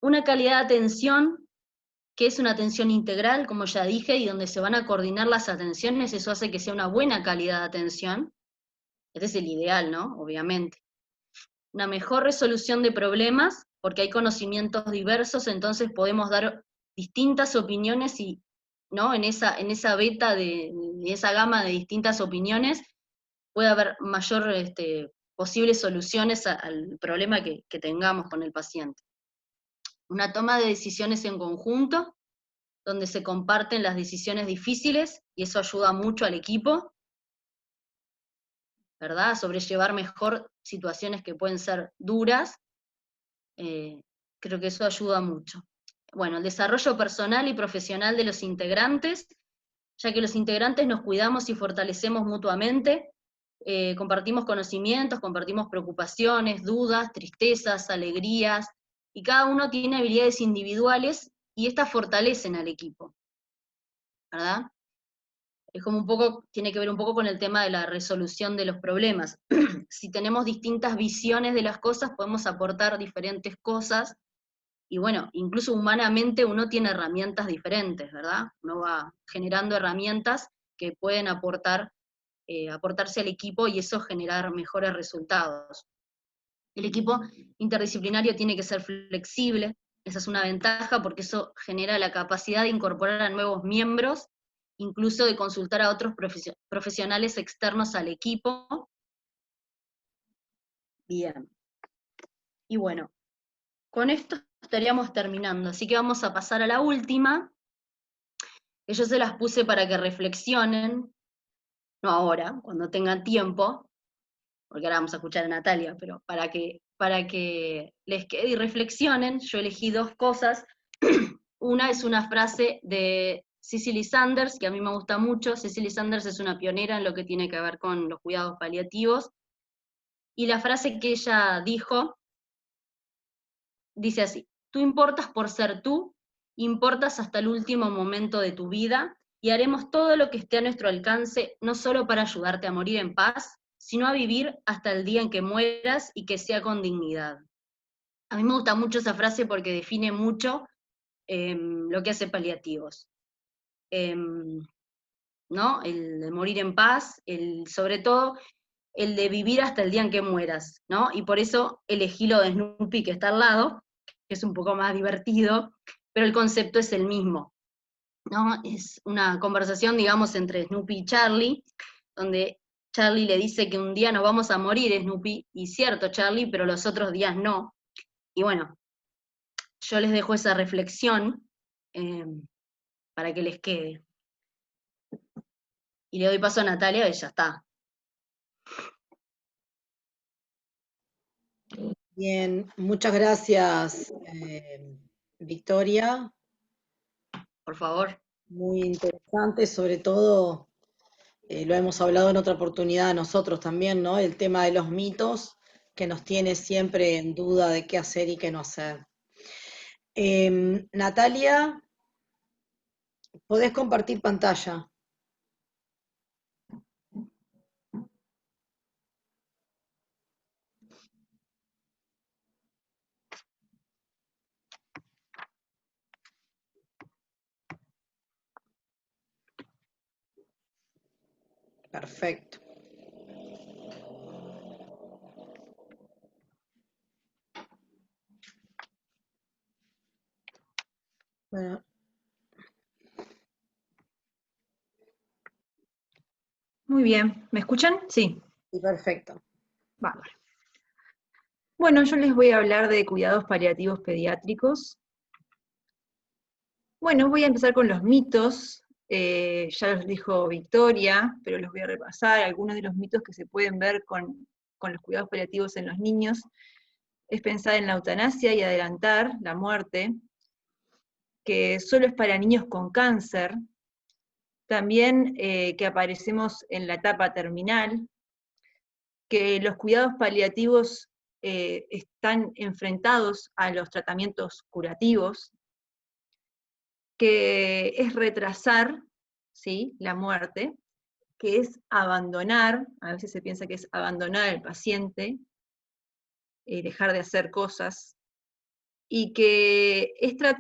Una calidad de atención, que es una atención integral, como ya dije, y donde se van a coordinar las atenciones, eso hace que sea una buena calidad de atención. Este es el ideal, ¿no? Obviamente. Una mejor resolución de problemas, porque hay conocimientos diversos, entonces podemos dar distintas opiniones y, ¿no? En esa beta en esa gama de distintas opiniones puede haber mayor posibles soluciones al problema que tengamos con el paciente. Una toma de decisiones en conjunto, donde se comparten las decisiones difíciles, y eso ayuda mucho al equipo, ¿verdad? A sobrellevar mejor situaciones que pueden ser duras. Creo que eso ayuda mucho. Bueno, el desarrollo personal y profesional de los integrantes, ya que los integrantes nos cuidamos y fortalecemos mutuamente, compartimos conocimientos, compartimos preocupaciones, dudas, tristezas, alegrías, y cada uno tiene habilidades individuales y estas fortalecen al equipo, ¿verdad? Es como un poco, tiene que ver un poco con el tema de la resolución de los problemas. Si tenemos distintas visiones de las cosas, podemos aportar diferentes cosas, y bueno, incluso humanamente uno tiene herramientas diferentes, ¿verdad? Uno va generando herramientas que pueden aportarse al equipo, y eso generar mejores resultados. El equipo interdisciplinario tiene que ser flexible, esa es una ventaja porque eso genera la capacidad de incorporar a nuevos miembros, incluso de consultar a otros profesionales externos al equipo. Bien. Y bueno, con esto estaríamos terminando, así que vamos a pasar a la última, que yo se las puse para que reflexionen, no ahora, cuando tengan tiempo, porque ahora vamos a escuchar a Natalia, pero para que les quede y reflexionen, yo elegí dos cosas. Una es una frase de Cicely Saunders, que a mí me gusta mucho. Cicely Saunders es una pionera en lo que tiene que ver con los cuidados paliativos, y la frase que ella dijo dice así: tú importas por ser tú, importas hasta el último momento de tu vida, y haremos todo lo que esté a nuestro alcance, no solo para ayudarte a morir en paz, sino a vivir hasta el día en que mueras y que sea con dignidad. A mí me gusta mucho esa frase porque define mucho lo que hace paliativos. ¿No? El de morir en paz, sobre todo el de vivir hasta el día en que mueras, ¿no? Y por eso elegí lo de Snoopy, que está al lado, que es un poco más divertido, pero el concepto es el mismo, ¿no? Es una conversación, digamos, entre Snoopy y Charlie, donde Charlie le dice que un día nos vamos a morir, Snoopy, y cierto, Charlie, pero los otros días no. Y bueno, yo les dejo esa reflexión para que les quede. Y le doy paso a Natalia y ya está.
Bien, muchas gracias, Victoria.
Por favor.
Muy interesante, sobre todo, lo hemos hablado en otra oportunidad nosotros también, ¿no? El tema de los mitos que nos tiene siempre en duda de qué hacer y qué no hacer. Natalia, podés compartir pantalla. Perfecto. Bueno,
Muy bien, ¿me escuchan? Sí.
y perfecto.
Bárbaro. Bueno, yo les voy a hablar de cuidados paliativos pediátricos. Bueno, voy a empezar con los mitos. Ya los dijo Victoria, pero los voy a repasar. Algunos de los mitos que se pueden ver con los cuidados paliativos en los niños es pensar en la eutanasia y adelantar la muerte, que solo es para niños con cáncer. También que aparecemos en la etapa terminal, que los cuidados paliativos están enfrentados a los tratamientos curativos, que es retrasar ¿sí? La muerte, que es abandonar, a veces se piensa que es abandonar al paciente, dejar de hacer cosas, y que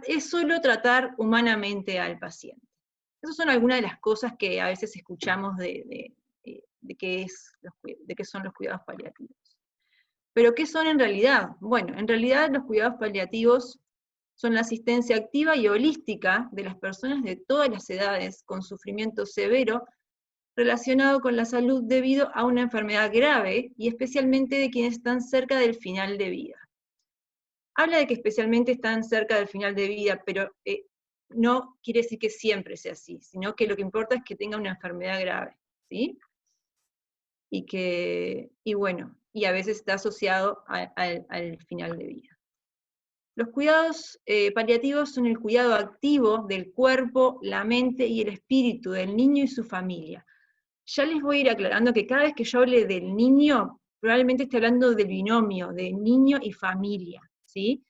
es solo tratar humanamente al paciente. Esas son algunas de las cosas que a veces escuchamos de qué son los cuidados paliativos. Pero ¿qué son en realidad? Bueno, en realidad los cuidados paliativos son la asistencia activa y holística de las personas de todas las edades con sufrimiento severo relacionado con la salud debido a una enfermedad grave y especialmente de quienes están cerca del final de vida. Habla de que especialmente están cerca del final de vida, pero no quiere decir que siempre sea así, sino que lo que importa es que tenga una enfermedad grave, ¿sí? Y bueno, y a veces está asociado al final de vida. Los cuidados paliativos son el cuidado activo del cuerpo, la mente y el espíritu del niño y su familia. Ya les voy a ir aclarando que cada vez que yo hable del niño, probablemente esté hablando del binomio, de niño y familia, ¿sí?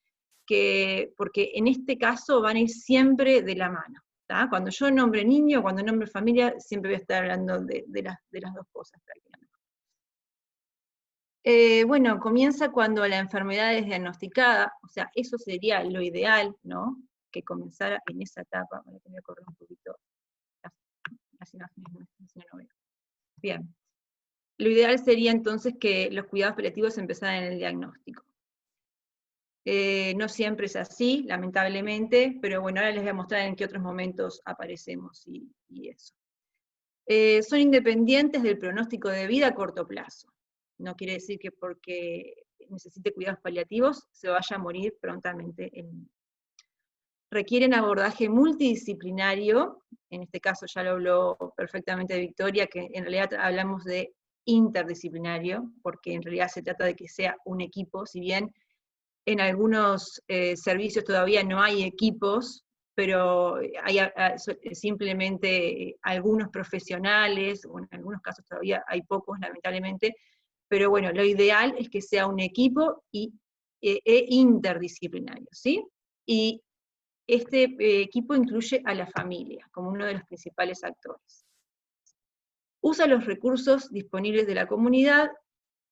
Porque en este caso van a ir siempre de la mano, ¿tá? Cuando yo nombre niño, cuando nombre familia, siempre voy a estar hablando de las dos cosas prácticamente. Bueno, comienza cuando la enfermedad es diagnosticada, o sea, eso sería lo ideal, ¿no? Que comenzara en esa etapa. Voy a correr un poquito las imágenes, no veo. Bien. Lo ideal sería entonces que los cuidados paliativos empezaran en el diagnóstico. No siempre es así, lamentablemente, pero bueno, ahora les voy a mostrar en qué otros momentos aparecemos y eso. Son independientes del pronóstico de vida a corto plazo. No quiere decir que porque necesite cuidados paliativos se vaya a morir prontamente. Requieren abordaje multidisciplinario, en este caso ya lo habló perfectamente Victoria, que en realidad hablamos de interdisciplinario, porque en realidad se trata de que sea un equipo, si bien en algunos servicios todavía no hay equipos, pero hay simplemente algunos profesionales, o en algunos casos todavía hay pocos, lamentablemente, pero bueno, lo ideal es que sea un equipo e interdisciplinario, ¿sí? Y este equipo incluye a la familia como uno de los principales actores. Usa los recursos disponibles de la comunidad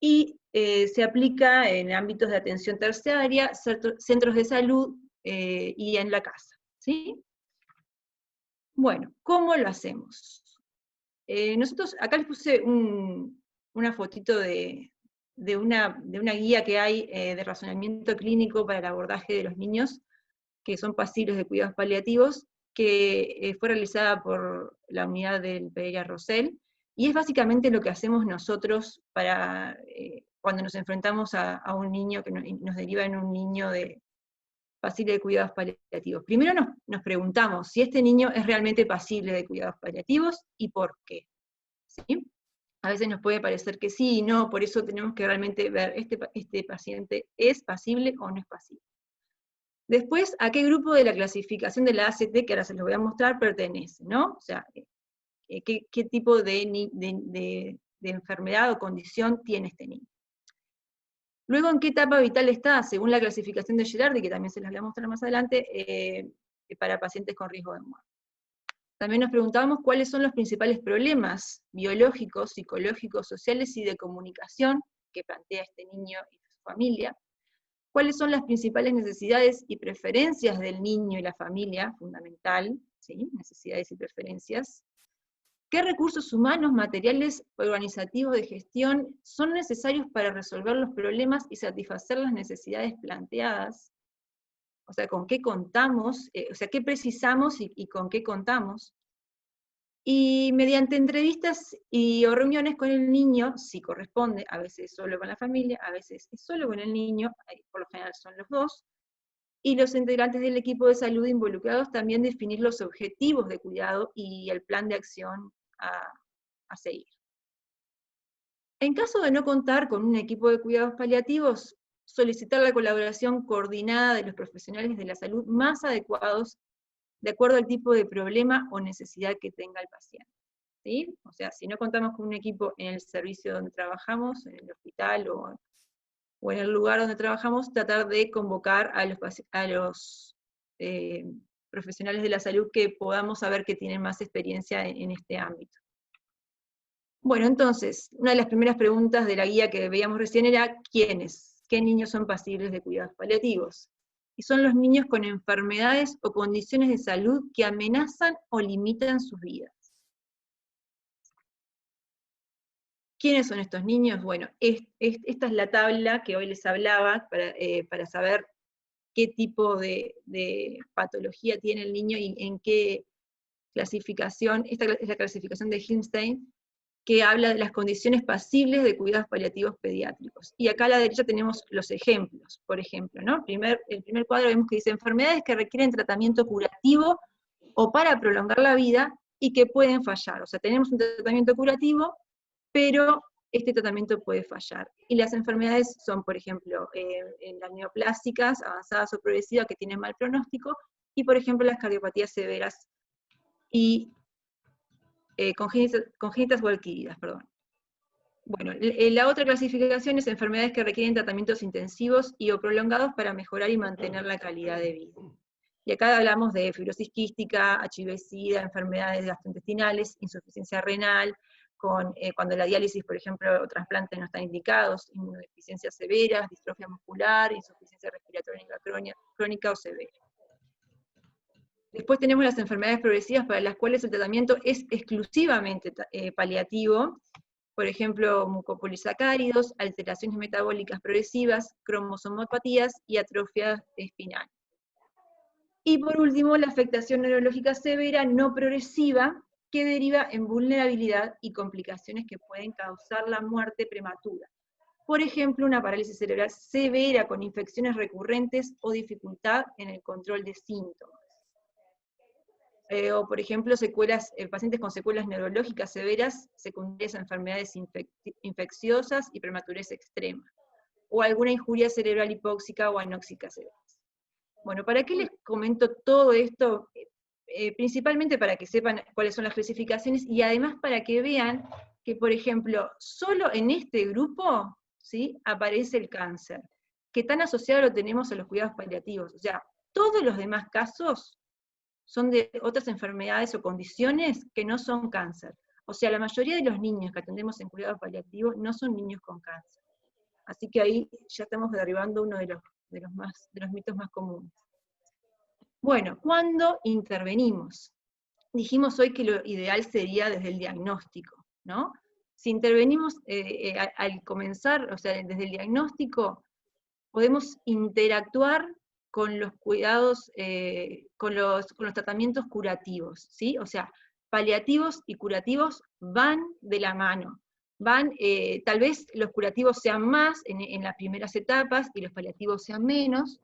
y se aplica en ámbitos de atención terciaria, centros de salud y en la casa, ¿sí? Bueno, ¿cómo lo hacemos? Nosotros, acá les puse una fotito de una guía que hay de razonamiento clínico para el abordaje de los niños que son pasibles de cuidados paliativos, que fue realizada por la unidad del Pereira Rosell, y es básicamente lo que hacemos nosotros para cuando nos enfrentamos a un niño que nos deriva en un niño pasible de cuidados paliativos. Primero nos preguntamos si este niño es realmente pasible de cuidados paliativos y por qué. ¿Sí? A veces nos puede parecer que sí y no, por eso tenemos que realmente ver, ¿este paciente es pasible o no es pasible? Después, ¿a qué grupo de la clasificación de la ACT, que ahora se los voy a mostrar, pertenece, ¿no? O sea, ¿qué tipo de enfermedad o condición tiene este niño? Luego, ¿en qué etapa vital está? Según la clasificación de Gerardi, que también se las voy a mostrar más adelante, para pacientes con riesgo de muerte. También nos preguntábamos cuáles son los principales problemas biológicos, psicológicos, sociales y de comunicación que plantea este niño y su familia. ¿Cuáles son las principales necesidades y preferencias del niño y la familia? Fundamental, ¿sí? Necesidades y preferencias. ¿Qué recursos humanos, materiales, organizativos de gestión son necesarios para resolver los problemas y satisfacer las necesidades planteadas? O sea, ¿con qué contamos? O sea, ¿qué precisamos y con qué contamos? Y mediante entrevistas o reuniones con el niño, si corresponde, a veces solo con la familia, a veces es solo con el niño, por lo general son los dos, y los integrantes del equipo de salud involucrados también definir los objetivos de cuidado y el plan de acción a seguir. En caso de no contar con un equipo de cuidados paliativos, solicitar la colaboración coordinada de los profesionales de la salud más adecuados de acuerdo al tipo de problema o necesidad que tenga el paciente. ¿Sí? O sea, si no contamos con un equipo en el servicio donde trabajamos, en el hospital o en el lugar donde trabajamos, tratar de convocar a los profesionales de la salud que podamos saber que tienen más experiencia en este ámbito. Bueno, entonces, una de las primeras preguntas de la guía que veíamos recién era ¿quiénes? ¿Qué niños son pasibles de cuidados paliativos? Y son los niños con enfermedades o condiciones de salud que amenazan o limitan sus vidas. ¿Quiénes son estos niños? Bueno, esta es la tabla que hoy les hablaba para saber qué tipo de patología tiene el niño y en qué clasificación. Esta es la clasificación de Hilmstein, que habla de las condiciones pasibles de cuidados paliativos pediátricos. Y acá a la derecha tenemos los ejemplos, por ejemplo, ¿no? El primer cuadro vemos que dice enfermedades que requieren tratamiento curativo o para prolongar la vida y que pueden fallar. O sea, tenemos un tratamiento curativo, pero este tratamiento puede fallar. Y las enfermedades son, por ejemplo, las neoplásicas, avanzadas o progresivas, que tienen mal pronóstico, y por ejemplo las cardiopatías severas y congénitas o adquiridas, perdón. Bueno, la otra clasificación es enfermedades que requieren tratamientos intensivos y o prolongados para mejorar y mantener la calidad de vida. Y acá hablamos de fibrosis quística, HIV-Sida, enfermedades gastrointestinales, insuficiencia renal, cuando la diálisis, por ejemplo, o trasplantes no están indicados, inmunodeficiencias severas, distrofia muscular, insuficiencia respiratoria crónica o severa. Después tenemos las enfermedades progresivas para las cuales el tratamiento es exclusivamente paliativo, por ejemplo, mucopolisacáridos, alteraciones metabólicas progresivas, cromosomopatías y atrofia espinal. Y por último, la afectación neurológica severa no progresiva, que deriva en vulnerabilidad y complicaciones que pueden causar la muerte prematura. Por ejemplo, una parálisis cerebral severa con infecciones recurrentes o dificultad en el control de síntomas. O por ejemplo, pacientes con secuelas neurológicas severas secundarias a enfermedades infecciosas y prematurez extrema, o alguna injuria cerebral hipóxica o anóxica severa. Bueno, ¿para qué les comento todo esto? Principalmente para que sepan cuáles son las clasificaciones y además para que vean que, por ejemplo, solo en este grupo, ¿sí?, aparece el cáncer, que tan asociado lo tenemos a los cuidados paliativos. O sea, todos los demás casos son de otras enfermedades o condiciones que no son cáncer. O sea, la mayoría de los niños que atendemos en cuidados paliativos no son niños con cáncer. Así que ahí ya estamos derribando uno de los mitos más comunes. Bueno, ¿cuándo intervenimos? Dijimos hoy que lo ideal sería desde el diagnóstico, ¿no? Si intervenimos al comenzar, o sea, desde el diagnóstico, podemos interactuar con los cuidados, con los tratamientos curativos, ¿sí? O sea, paliativos y curativos van de la mano. Tal vez los curativos sean más en las primeras etapas y los paliativos sean menos,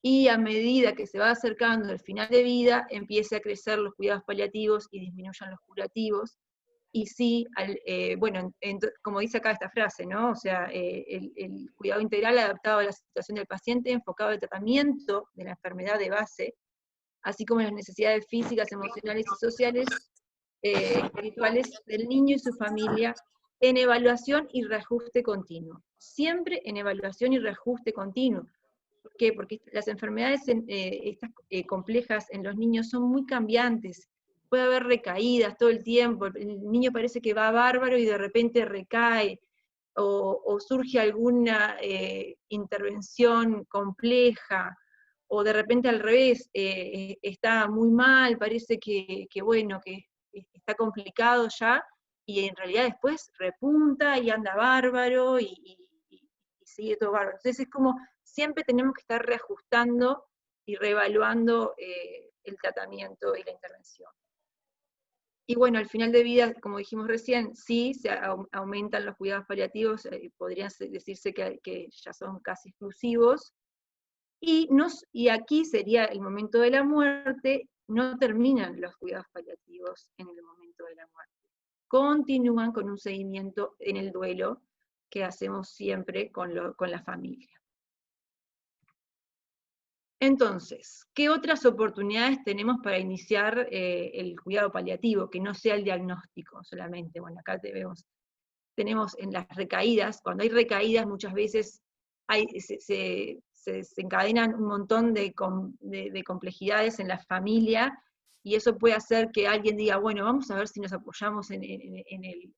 y a medida que se va acercando el final de vida, empiece a crecer los cuidados paliativos y disminuyan los curativos. Y sí, bueno, como dice acá esta frase, ¿no? O sea, el cuidado integral adaptado a la situación del paciente, enfocado al tratamiento de la enfermedad de base, así como las necesidades físicas, emocionales y sociales, espirituales del niño y su familia, en evaluación y reajuste continuo. Siempre en evaluación y reajuste continuo. ¿Por qué? Porque las enfermedades estas complejas en los niños son muy cambiantes. Puede haber recaídas todo el tiempo, el niño parece que va bárbaro y de repente recae, o surge alguna intervención compleja, o de repente al revés, está muy mal, parece que bueno, que está complicado ya, y en realidad después repunta y anda bárbaro y sigue todo bárbaro. Entonces es como, siempre tenemos que estar reajustando y reevaluando el tratamiento y la intervención. Y bueno, al final de vida, como dijimos recién, sí, se aumentan los cuidados paliativos, podrían decirse que ya son casi exclusivos, y aquí sería el momento de la muerte, no terminan los cuidados paliativos en el momento de la muerte. Continúan con un seguimiento en el duelo que hacemos siempre con la familia. Entonces, ¿qué otras oportunidades tenemos para iniciar el cuidado paliativo, que no sea el diagnóstico solamente? Bueno, acá tenemos en las recaídas, cuando hay recaídas muchas veces se se desencadenan un montón de complejidades en la familia, y eso puede hacer que alguien diga, bueno, vamos a ver si nos apoyamos en el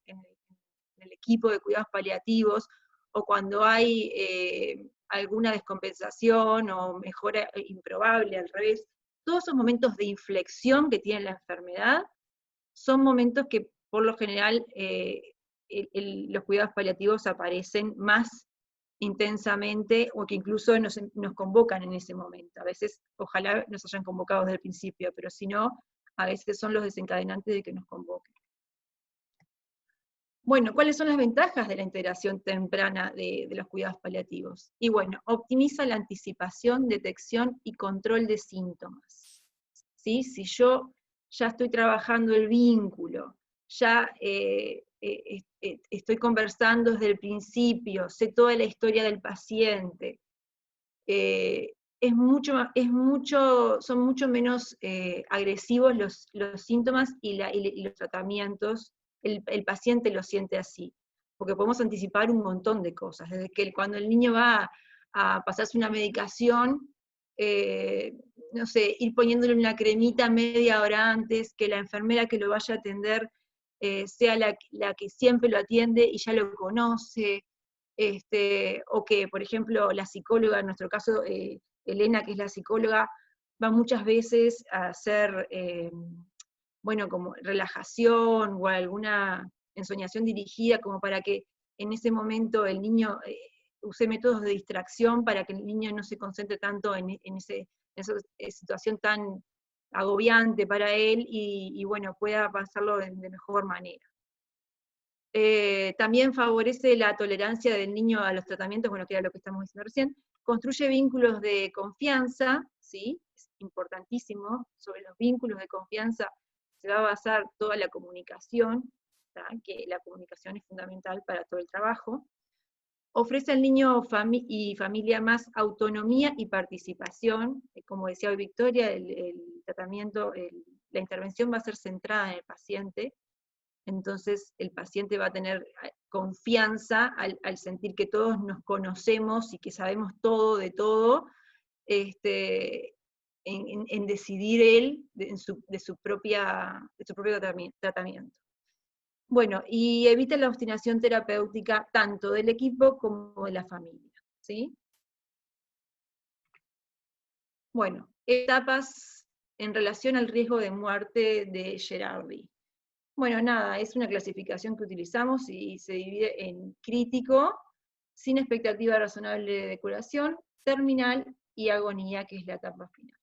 equipo de cuidados paliativos, o cuando hay alguna descompensación o mejora improbable, al revés. Todos esos momentos de inflexión que tiene la enfermedad son momentos que por lo general los cuidados paliativos aparecen más intensamente, o que incluso nos convocan en ese momento. A veces, ojalá nos hayan convocado desde el principio, pero si no, a veces son los desencadenantes de que nos convoquen. Bueno, ¿cuáles son las ventajas de la integración temprana de los cuidados paliativos? Y bueno, optimiza la anticipación, detección y control de síntomas. ¿Sí? Si yo ya estoy trabajando el vínculo, ya estoy conversando desde el principio, sé toda la historia del paciente, son mucho menos agresivos los síntomas y los tratamientos. El paciente lo siente así, porque podemos anticipar un montón de cosas, desde que cuando el niño va a pasarse una medicación, no sé, ir poniéndole una cremita media hora antes, que la enfermera que lo vaya a atender sea la que siempre lo atiende y ya lo conoce, o que, por ejemplo, la psicóloga, en nuestro caso, Elena, que es la psicóloga, va muchas veces a hacer, bueno, como relajación o alguna ensoñación dirigida, como para que en ese momento el niño use métodos de distracción para que el niño no se concentre tanto en esa situación tan agobiante para él, y bueno, pueda pasarlo de mejor manera. También favorece la tolerancia del niño a los tratamientos, bueno, que era lo que estamos diciendo recién. Construye vínculos de confianza, ¿sí? Es importantísimo. Sobre los vínculos de confianza se va a basar toda la comunicación, ¿tá? Que la comunicación es fundamental para todo el trabajo. Ofrece al niño y familia más autonomía y participación. Como decía hoy Victoria, el tratamiento, la intervención va a ser centrada en el paciente. Entonces el paciente va a tener confianza al sentir que todos nos conocemos y que sabemos todo de todo, en decidir él de su propio tratamiento. Bueno, y evita la obstinación terapéutica tanto del equipo como de la familia, ¿sí? Bueno, etapas en relación al riesgo de muerte de Gerardi. Bueno, nada, es una clasificación que utilizamos y se divide en crítico, sin expectativa razonable de curación, terminal y agonía, que es la etapa final.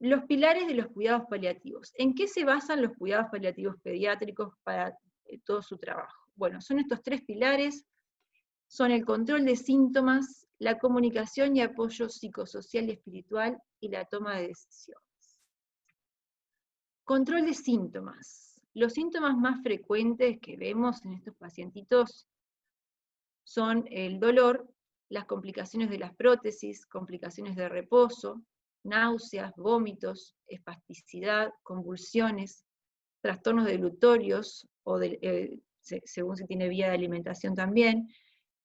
Los pilares de los cuidados paliativos. ¿En qué se basan los cuidados paliativos pediátricos para todo su trabajo? Bueno, son estos tres pilares, son el control de síntomas, la comunicación y apoyo psicosocial y espiritual, y la toma de decisiones. Control de síntomas. Los síntomas más frecuentes que vemos en estos pacientitos son el dolor, las complicaciones de las prótesis, complicaciones de reposo, náuseas, vómitos, espasticidad, convulsiones, trastornos delutorios, o según si tiene vía de alimentación también,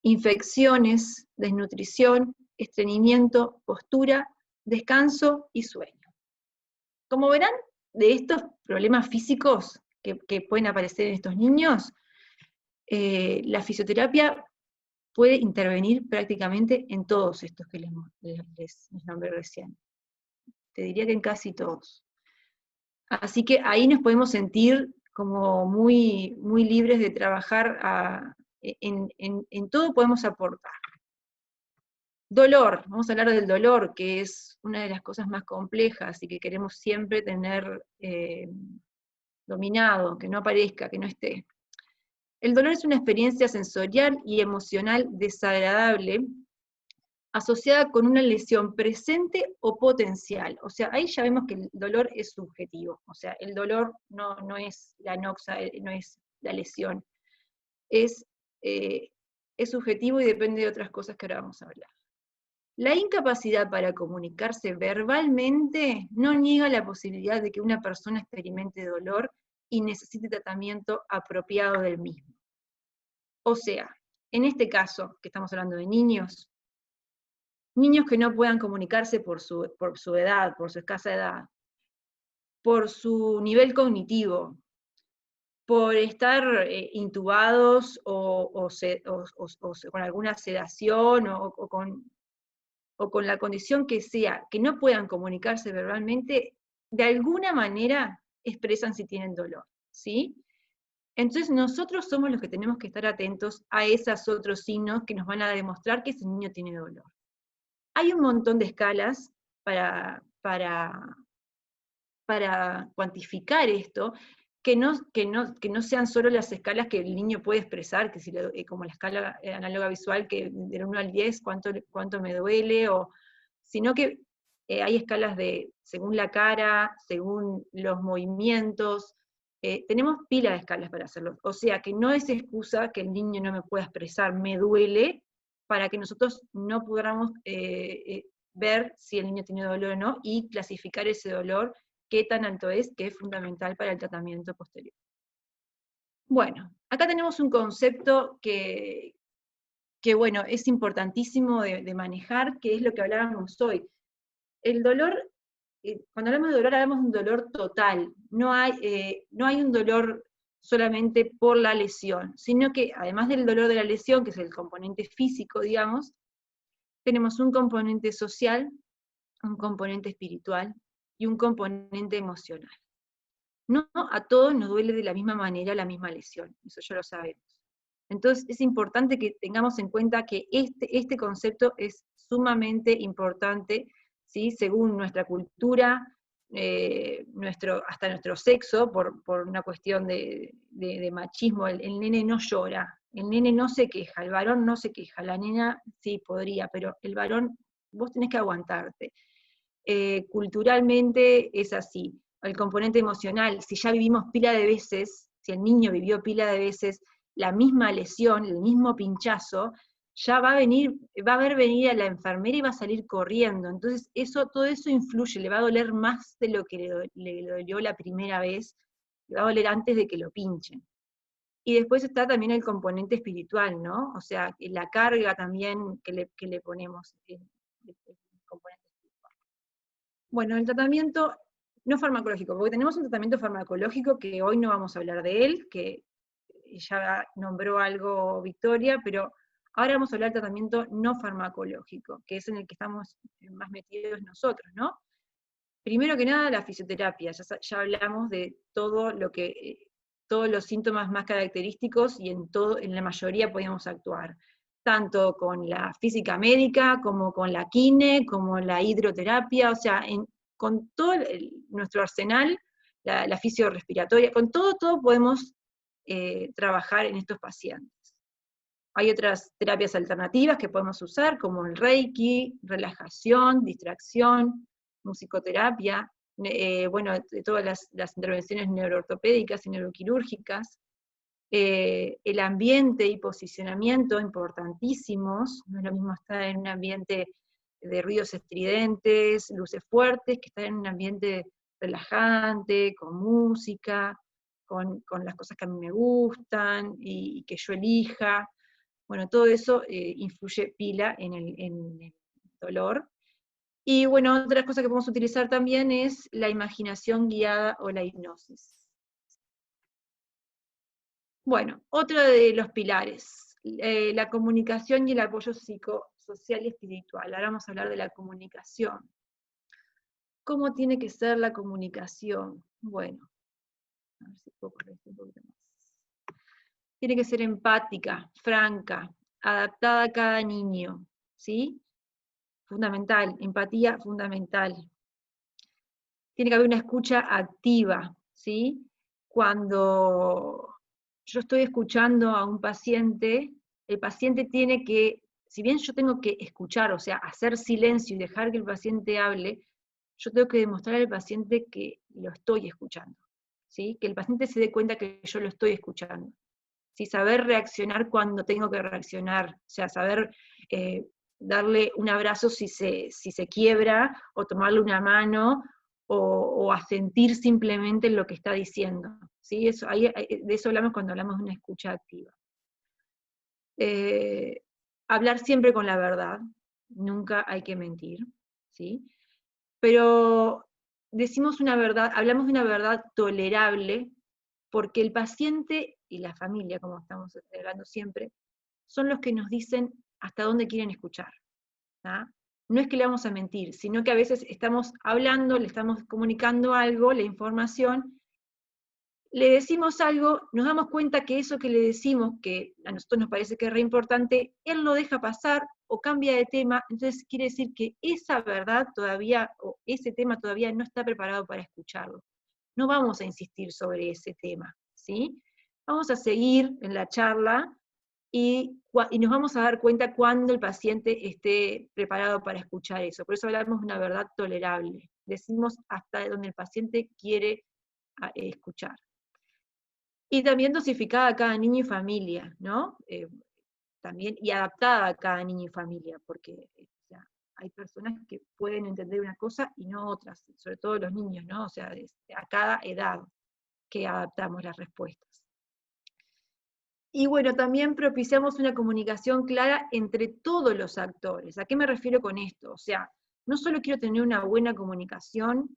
infecciones, desnutrición, estreñimiento, postura, descanso y sueño. Como verán, de estos problemas físicos que pueden aparecer en estos niños, la fisioterapia puede intervenir prácticamente en todos estos que les nombré recién. Te diría que en casi todos. Así que ahí nos podemos sentir como muy, muy libres de trabajar, en todo podemos aportar. Dolor, vamos a hablar del dolor, que es una de las cosas más complejas y que queremos siempre tener dominado, que no aparezca, que no esté. El dolor es una experiencia sensorial y emocional desagradable asociada con una lesión presente o potencial. O sea, ahí ya vemos que el dolor es subjetivo. O sea, el dolor no es la noxa, no es la lesión. Es subjetivo y depende de otras cosas que ahora vamos a hablar. La incapacidad para comunicarse verbalmente no niega la posibilidad de que una persona experimente dolor y necesite tratamiento apropiado del mismo. O sea, en este caso, que estamos hablando de niños, niños que no puedan comunicarse por su edad, por su escasa edad, por su nivel cognitivo, por estar intubados o con alguna sedación o con la condición que sea, que no puedan comunicarse verbalmente, de alguna manera expresan si tienen dolor, ¿sí? Entonces nosotros somos los que tenemos que estar atentos a esos otros signos que nos van a demostrar que ese niño tiene dolor. Hay un montón de escalas para cuantificar esto, que no sean solo las escalas que el niño puede expresar, que como la escala análoga visual, que del 1 al 10, cuánto me duele, sino que hay escalas según la cara, según los movimientos, tenemos pila de escalas para hacerlo, o sea que no es excusa que el niño no me pueda expresar, me duele, para que nosotros no podamos ver si el niño tiene dolor o no, y clasificar ese dolor, qué tan alto es, que es fundamental para el tratamiento posterior. Bueno, acá tenemos un concepto que bueno, es importantísimo de manejar, que es lo que hablábamos hoy. El dolor, cuando hablamos de dolor, hablamos de un dolor total, no hay un dolor solamente por la lesión, sino que además del dolor de la lesión, que es el componente físico, digamos, tenemos un componente social, un componente espiritual y un componente emocional. No a todos nos duele de la misma manera la misma lesión, eso ya lo sabemos. Entonces es importante que tengamos en cuenta que este concepto es sumamente importante, ¿sí? Según nuestra cultura, hasta nuestro sexo, por una cuestión de machismo, el nene no llora, el nene no se queja, el varón no se queja, la nena sí podría, pero el varón, vos tenés que aguantarte. Culturalmente es así. El componente emocional, si ya vivimos pila de veces, si el niño vivió pila de veces la misma lesión, el mismo pinchazo, ya va a ver venir a la enfermera y va a salir corriendo. Entonces todo eso influye, le va a doler más de lo que le dolió la primera vez, le va a doler antes de que lo pinchen. Y después está también el componente espiritual, ¿no? O sea, la carga también que le ponemos, el componente espiritual. Bueno, el tratamiento no farmacológico, porque tenemos un tratamiento farmacológico que hoy no vamos a hablar de él, que ya nombró algo Victoria, pero ahora vamos a hablar del tratamiento no farmacológico, que es en el que estamos más metidos nosotros, ¿no? Primero que nada, la fisioterapia, ya hablamos de todo todos los síntomas más característicos, y en la mayoría podemos actuar, tanto con la física médica, como con la kine, como la hidroterapia, o sea, con todo nuestro arsenal, la fisiorrespiratoria, con todo podemos trabajar en estos pacientes. Hay otras terapias alternativas que podemos usar, como el Reiki, relajación, distracción, musicoterapia, bueno, todas las intervenciones neuroortopédicas y neuroquirúrgicas, el ambiente y posicionamiento importantísimos, no es lo mismo estar en un ambiente de ruidos estridentes, luces fuertes, que estar en un ambiente relajante, con música, con las cosas que a mí me gustan y que yo elija. Bueno, todo eso influye pila en el dolor. Y bueno, otra cosa que podemos utilizar también es la imaginación guiada o la hipnosis. Bueno, otro de los pilares, la comunicación y el apoyo psicosocial y espiritual. Ahora vamos a hablar de la comunicación. ¿Cómo tiene que ser la comunicación? Bueno, a ver si puedo correr esto un poquito más. Tiene que ser empática, franca, adaptada a cada niño, ¿sí? Fundamental, empatía fundamental. Tiene que haber una escucha activa, ¿sí? Cuando yo estoy escuchando a un paciente, el paciente tiene que, si bien yo tengo que escuchar, o sea, hacer silencio y dejar que el paciente hable, yo tengo que demostrar al paciente que lo estoy escuchando, ¿sí? Que el paciente se dé cuenta que yo lo estoy escuchando. ¿Sí? Saber reaccionar cuando tengo que reaccionar, o sea, saber darle un abrazo si se quiebra, o tomarle una mano, o asentir simplemente en lo que está diciendo. ¿Sí? De eso hablamos cuando hablamos de una escucha activa. Hablar siempre con la verdad, nunca hay que mentir, ¿sí? Pero decimos una verdad, hablamos de una verdad tolerable, porque el paciente y la familia, como estamos hablando siempre, son los que nos dicen hasta dónde quieren escuchar. ¿tá? No es que le vamos a mentir, sino que a veces estamos hablando, le estamos comunicando algo, la información, le decimos algo, nos damos cuenta que eso que le decimos, que a nosotros nos parece que es re importante, él lo deja pasar o cambia de tema, entonces quiere decir que esa verdad todavía, o ese tema todavía no está preparado para escucharlo. No vamos a insistir sobre ese tema, ¿sí? Vamos a seguir en la charla y nos vamos a dar cuenta cuando el paciente esté preparado para escuchar eso. Por eso hablamos de una verdad tolerable. Decimos hasta donde el paciente quiere escuchar. Y también dosificada a cada niño y familia, ¿no? También, y adaptada a cada niño y familia, porque o sea, hay personas que pueden entender una cosa y no otras, sobre todo los niños, ¿no? O sea, a cada edad que adaptamos las respuestas. Y bueno, también propiciamos una comunicación clara entre todos los actores. ¿A qué me refiero con esto? O sea, no solo quiero tener una buena comunicación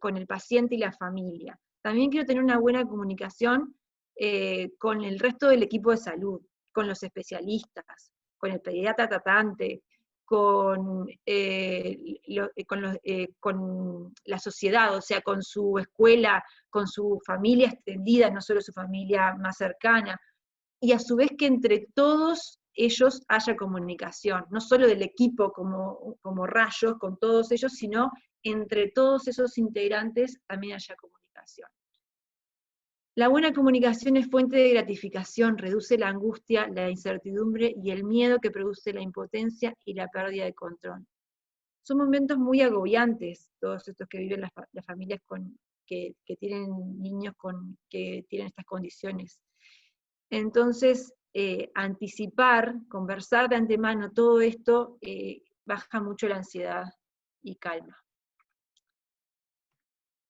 con el paciente y la familia, también quiero tener una buena comunicación con el resto del equipo de salud, con los especialistas, con el pediatra tratante, con la sociedad, o sea, con su escuela, con su familia extendida, no solo su familia más cercana, y a su vez que entre todos ellos haya comunicación, no solo del equipo como rayos con todos ellos, sino entre todos esos integrantes también haya comunicación. La buena comunicación es fuente de gratificación, reduce la angustia, la incertidumbre y el miedo que produce la impotencia y la pérdida de control. Son momentos muy agobiantes, todos estos que viven las familias que tienen niños que tienen estas condiciones. Entonces, anticipar, conversar de antemano todo esto, baja mucho la ansiedad y calma.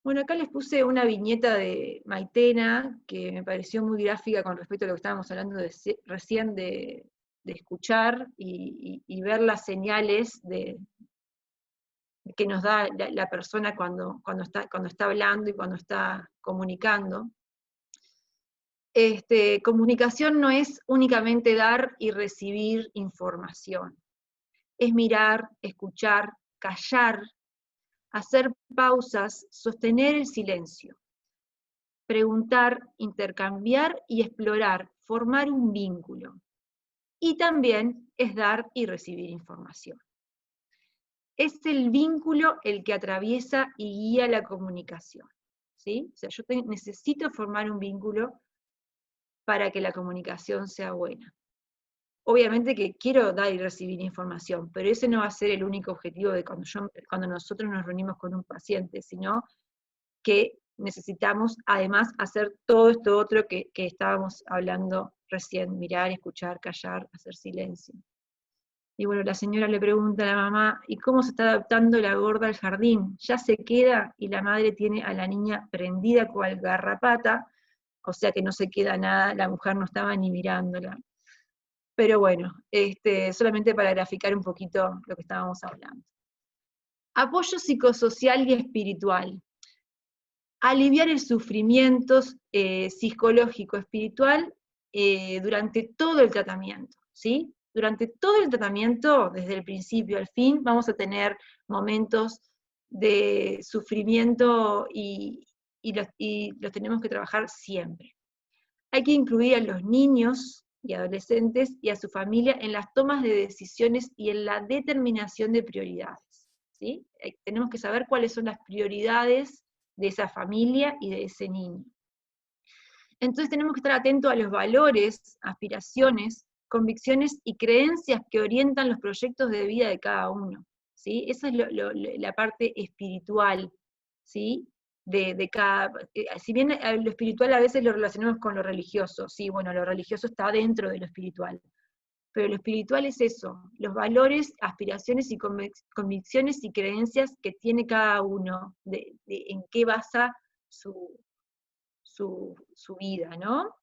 Bueno, acá les puse una viñeta de Maitena, que me pareció muy gráfica con respecto a lo que estábamos hablando recién de escuchar y ver las señales que nos da la persona cuando está hablando y cuando está comunicando. Comunicación no es únicamente dar y recibir información. Es mirar, escuchar, callar, hacer pausas, sostener el silencio, preguntar, intercambiar y explorar, formar un vínculo. Y también es dar y recibir información. Es el vínculo el que atraviesa y guía la comunicación. ¿sí? O sea, yo necesito formar un vínculo para que la comunicación sea buena. Obviamente que quiero dar y recibir información, pero ese no va a ser el único objetivo de cuando nosotros nos reunimos con un paciente, sino que necesitamos además hacer todo esto otro que estábamos hablando recién, mirar, escuchar, callar, hacer silencio. Y bueno, la señora le pregunta a la mamá, ¿y cómo se está adaptando la gorda al jardín? ¿Ya se queda? Y la madre tiene a la niña prendida cual garrapata, o sea que no se queda nada, la mujer no estaba ni mirándola. Pero bueno, solamente para graficar un poquito lo que estábamos hablando. Apoyo psicosocial y espiritual. Aliviar el sufrimiento psicológico, espiritual, durante todo el tratamiento, ¿sí? Durante todo el tratamiento, desde el principio al fin, vamos a tener momentos de sufrimiento y los tenemos que trabajar siempre. Hay que incluir a los niños y adolescentes y a su familia en las tomas de decisiones y en la determinación de prioridades, ¿sí? Tenemos que saber cuáles son las prioridades de esa familia y de ese niño. Entonces tenemos que estar atentos a los valores, aspiraciones, convicciones y creencias que orientan los proyectos de vida de cada uno, ¿sí? Esa es la parte espiritual, ¿sí? De cada, si bien lo espiritual a veces lo relacionamos con lo religioso, sí, bueno, lo religioso está dentro de lo espiritual, pero lo espiritual es eso, los valores, aspiraciones y convicciones y creencias que tiene cada uno, en qué basa su vida, ¿no?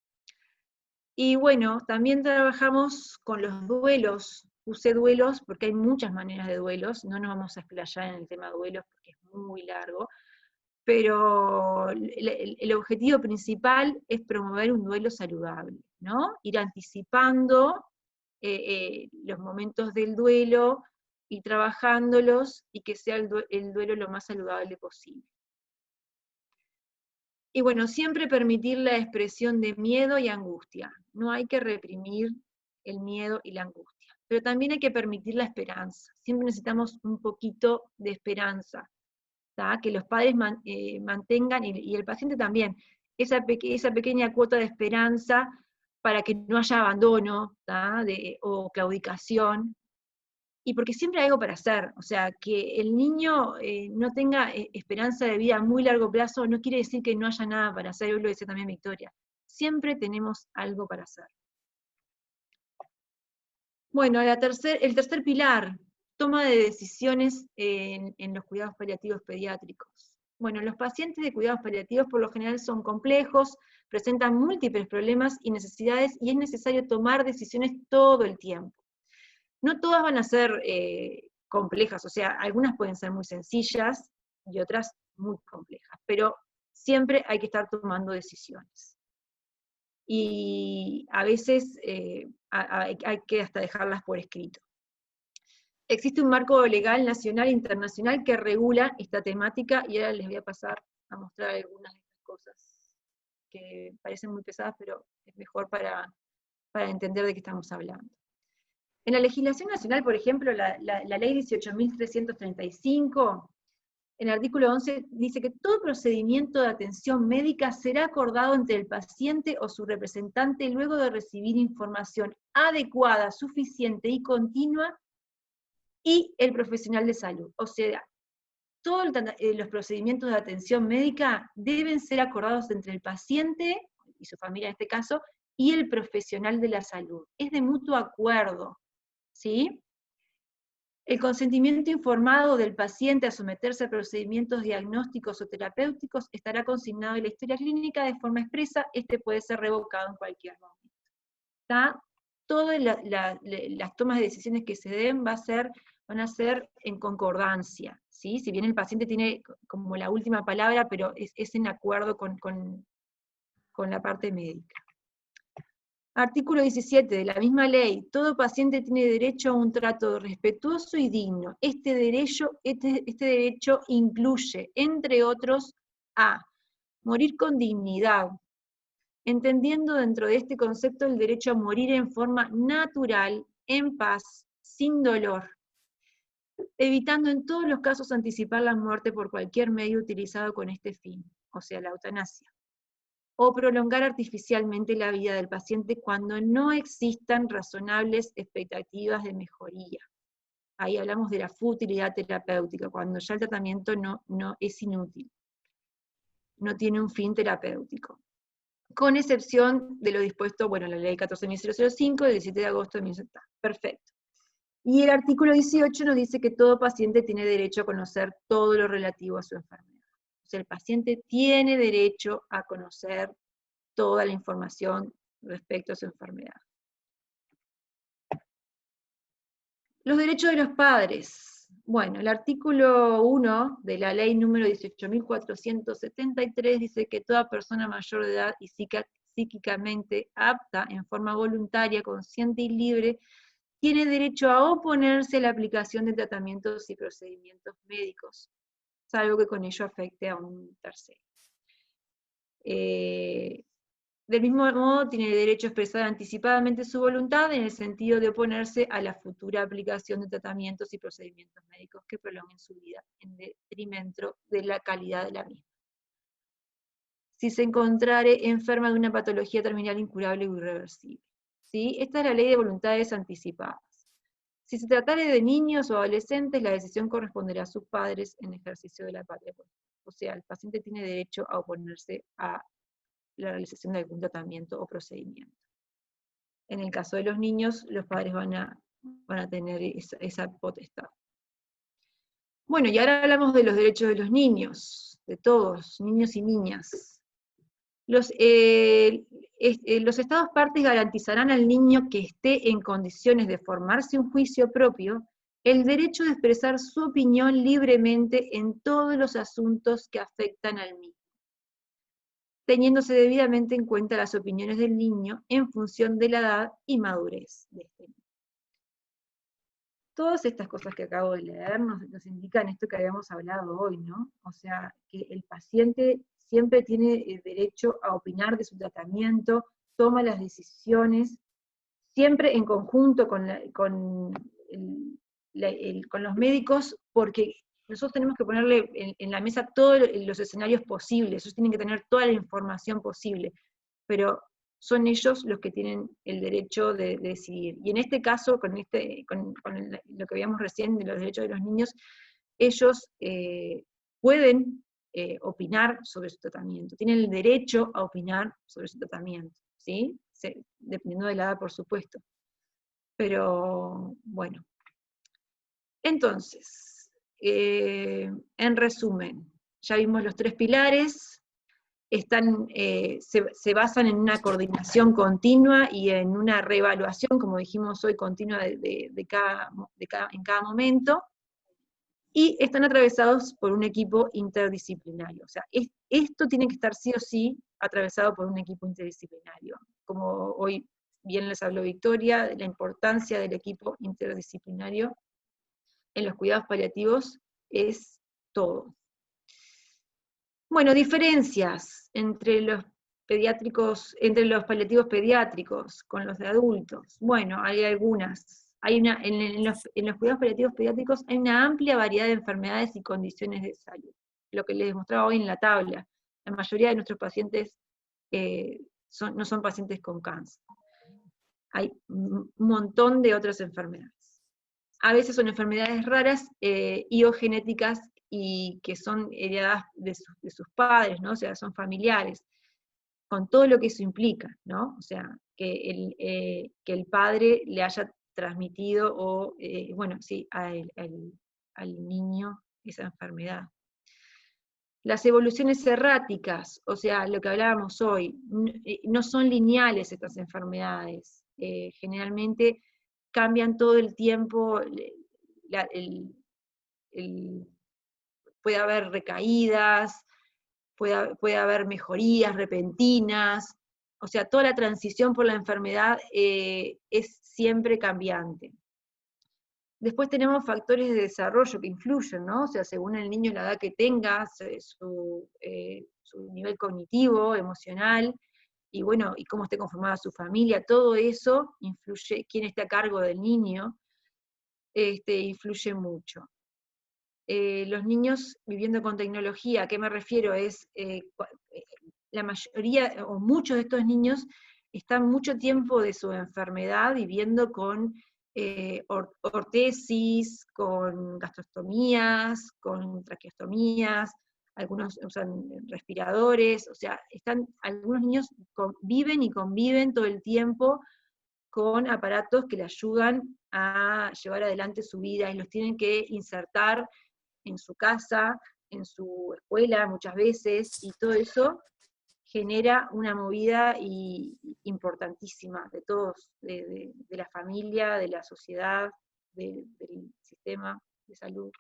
Y bueno, también trabajamos con los duelos puse duelos porque hay muchas maneras de duelos, no nos vamos a explayar en el tema de duelos porque es muy largo, pero el objetivo principal es promover un duelo saludable, ¿no? Ir anticipando los momentos del duelo y trabajándolos y que sea el duelo lo más saludable posible. Y bueno, siempre permitir la expresión de miedo y angustia. No hay que reprimir el miedo y la angustia, pero también hay que permitir la esperanza. Siempre necesitamos un poquito de esperanza, ¿tá? Que los padres mantengan, y el paciente también, esa pequeña cuota de esperanza para que no haya abandono, ¿tá? O claudicación, y porque siempre hay algo para hacer, o sea, que el niño no tenga esperanza de vida a muy largo plazo no quiere decir que no haya nada para hacer, hoy lo decía también Victoria, siempre tenemos algo para hacer. Bueno, el tercer pilar, toma de decisiones en los cuidados paliativos pediátricos. Bueno, los pacientes de cuidados paliativos por lo general son complejos, presentan múltiples problemas y necesidades, y es necesario tomar decisiones todo el tiempo. No todas van a ser complejas, o sea, algunas pueden ser muy sencillas y otras muy complejas, pero siempre hay que estar tomando decisiones. Y a veces hay que hasta dejarlas por escrito. Existe un marco legal nacional e internacional que regula esta temática, y ahora les voy a pasar a mostrar algunas de estas cosas que parecen muy pesadas, pero es mejor para entender de qué estamos hablando. En la legislación nacional, por ejemplo, la ley 18.335, en el artículo 11, dice que todo procedimiento de atención médica será acordado entre el paciente o su representante luego de recibir información adecuada, suficiente y continua, y el profesional de salud. O sea, todos los procedimientos de atención médica deben ser acordados entre el paciente, y su familia en este caso, y el profesional de la salud. Es de mutuo acuerdo. ¿Sí? El consentimiento informado del paciente a someterse a procedimientos diagnósticos o terapéuticos estará consignado en la historia clínica de forma expresa, este puede ser revocado en cualquier momento. ¿Está? Todas las tomas de decisiones que se den van a ser en concordancia, ¿sí? Si bien el paciente tiene como la última palabra, pero es en acuerdo con la parte médica. Artículo 17 de la misma ley, todo paciente tiene derecho a un trato respetuoso y digno. Este derecho incluye, entre otros, a morir con dignidad, entendiendo dentro de este concepto el derecho a morir en forma natural, en paz, sin dolor, evitando en todos los casos anticipar la muerte por cualquier medio utilizado con este fin, o sea, la eutanasia, o prolongar artificialmente la vida del paciente cuando no existan razonables expectativas de mejoría. Ahí hablamos de la futilidad terapéutica, cuando ya el tratamiento no es inútil, no tiene un fin terapéutico. Con excepción de lo dispuesto, bueno, la ley 14.005 del 17 de agosto de 1970. Perfecto. Y el artículo 18 nos dice que todo paciente tiene derecho a conocer todo lo relativo a su enfermedad. O sea, el paciente tiene derecho a conocer toda la información respecto a su enfermedad. Los derechos de los padres. Bueno, el artículo 1 de la ley número 18.473 dice que toda persona mayor de edad y psíquicamente apta, en forma voluntaria, consciente y libre, tiene derecho a oponerse a la aplicación de tratamientos y procedimientos médicos, salvo que con ello afecte a un tercero. Del mismo modo, tiene derecho a expresar anticipadamente su voluntad en el sentido de oponerse a la futura aplicación de tratamientos y procedimientos médicos que prolonguen su vida en detrimento de la calidad de la misma. Si se encontrare enferma de una patología terminal incurable o irreversible. ¿Sí? Esta es la ley de voluntades anticipadas. Si se tratare de niños o adolescentes, la decisión corresponderá a sus padres en ejercicio de la patria. O sea, el paciente tiene derecho a oponerse a la realización de algún tratamiento o procedimiento. En el caso de los niños, los padres van a tener esa potestad. Bueno, y ahora hablamos de los derechos de los niños, de todos, niños y niñas. Los estados partes garantizarán al niño que esté en condiciones de formarse un juicio propio el derecho de expresar su opinión libremente en todos los asuntos que afectan al mismo, teniéndose debidamente en cuenta las opiniones del niño en función de la edad y madurez de este niño. Todas estas cosas que acabo de leer nos indican esto que habíamos hablado hoy, ¿no? O sea, que el paciente siempre tiene el derecho a opinar de su tratamiento, toma las decisiones, siempre en conjunto con los médicos, porque nosotros tenemos que ponerle en la mesa todos los escenarios posibles, ellos tienen que tener toda la información posible, pero son ellos los que tienen el derecho de decidir. Y en este caso, con lo que veíamos recién de los derechos de los niños, ellos pueden opinar sobre su tratamiento, tienen el derecho a opinar sobre su tratamiento, ¿sí? Dependiendo de la edad, por supuesto. Pero, bueno. Entonces, en resumen, ya vimos los 3 pilares, se basan en una coordinación continua y en una reevaluación, como dijimos hoy, continua en cada momento, y están atravesados por un equipo interdisciplinario. O sea, esto tiene que estar sí o sí atravesado por un equipo interdisciplinario. Como hoy bien les habló Victoria, de la importancia del equipo interdisciplinario en los cuidados paliativos es todo. Bueno, diferencias entre los paliativos pediátricos con los de adultos. Bueno, hay algunas. En los cuidados paliativos pediátricos hay una amplia variedad de enfermedades y condiciones de salud. Lo que les mostraba hoy en la tabla. La mayoría de nuestros pacientes no son pacientes con cáncer. Hay un montón de otras enfermedades. A veces son enfermedades raras y o genéticas y que son heredadas de sus padres, ¿no? O sea, son familiares, con todo lo que eso implica, ¿no? O sea, que el padre le haya transmitido al niño esa enfermedad. Las evoluciones erráticas, o sea, lo que hablábamos hoy, no son lineales estas enfermedades, generalmente cambian todo el tiempo, puede haber recaídas, puede haber mejorías repentinas, o sea, toda la transición por la enfermedad es siempre cambiante. Después tenemos factores de desarrollo que influyen, ¿no? O sea, según el niño, la edad que tenga, su nivel cognitivo, emocional, y bueno, y cómo esté conformada su familia, todo eso influye, quién esté a cargo del niño, influye mucho. Los niños viviendo con tecnología, ¿a qué me refiero? La mayoría, o muchos de estos niños, están mucho tiempo de su enfermedad viviendo con ortesis, con gastrostomías, con traqueostomías, algunos usan respiradores, o sea, algunos niños viven y conviven todo el tiempo con aparatos que le ayudan a llevar adelante su vida, y los tienen que insertar en su casa, en su escuela muchas veces, y todo eso genera una movida importantísima de todos, de la familia, de la sociedad, del sistema de salud.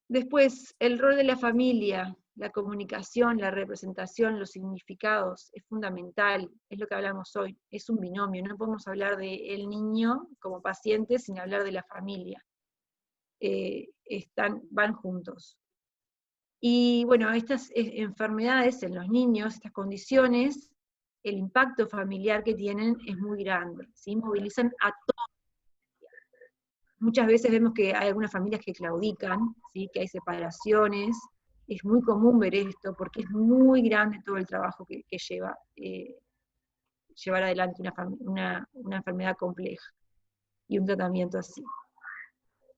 Después, el rol de la familia, la comunicación, la representación, los significados, es fundamental, es lo que hablamos hoy, es un binomio, no podemos hablar del niño como paciente sin hablar de la familia. Van juntos. Y bueno, estas enfermedades en los niños, estas condiciones, el impacto familiar que tienen es muy grande, ¿sí? Movilizan a todos. Muchas veces vemos que hay algunas familias que claudican, ¿sí? Que hay separaciones, es muy común ver esto, porque es muy grande todo el trabajo que lleva llevar adelante una enfermedad compleja, y un tratamiento así.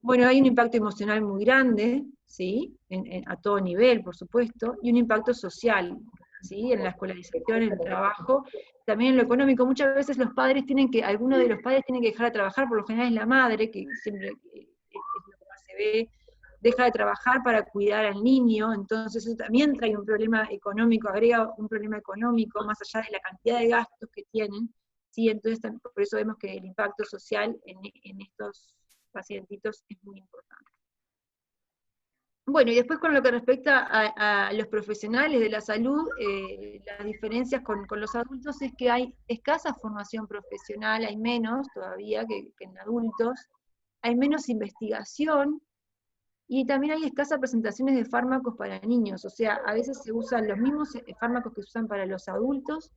Bueno, hay un impacto emocional muy grande, ¿sí? A todo nivel, por supuesto, y un impacto social, ¿sí? En la escolarización, en el trabajo, también en lo económico. Muchas veces algunos de los padres tienen que dejar de trabajar, por lo general es la madre, que siempre es lo que más se ve, deja de trabajar para cuidar al niño, entonces eso también trae un problema económico, agrega un problema económico, más allá de la cantidad de gastos que tienen, ¿sí? Entonces por eso vemos que el impacto social en estos pacientitos es muy importante. Bueno, y después con lo que respecta a los profesionales de la salud, las diferencias con los adultos es que hay escasa formación profesional, hay menos todavía que en adultos, hay menos investigación, y también hay escasas presentaciones de fármacos para niños, o sea, a veces se usan los mismos fármacos que se usan para los adultos,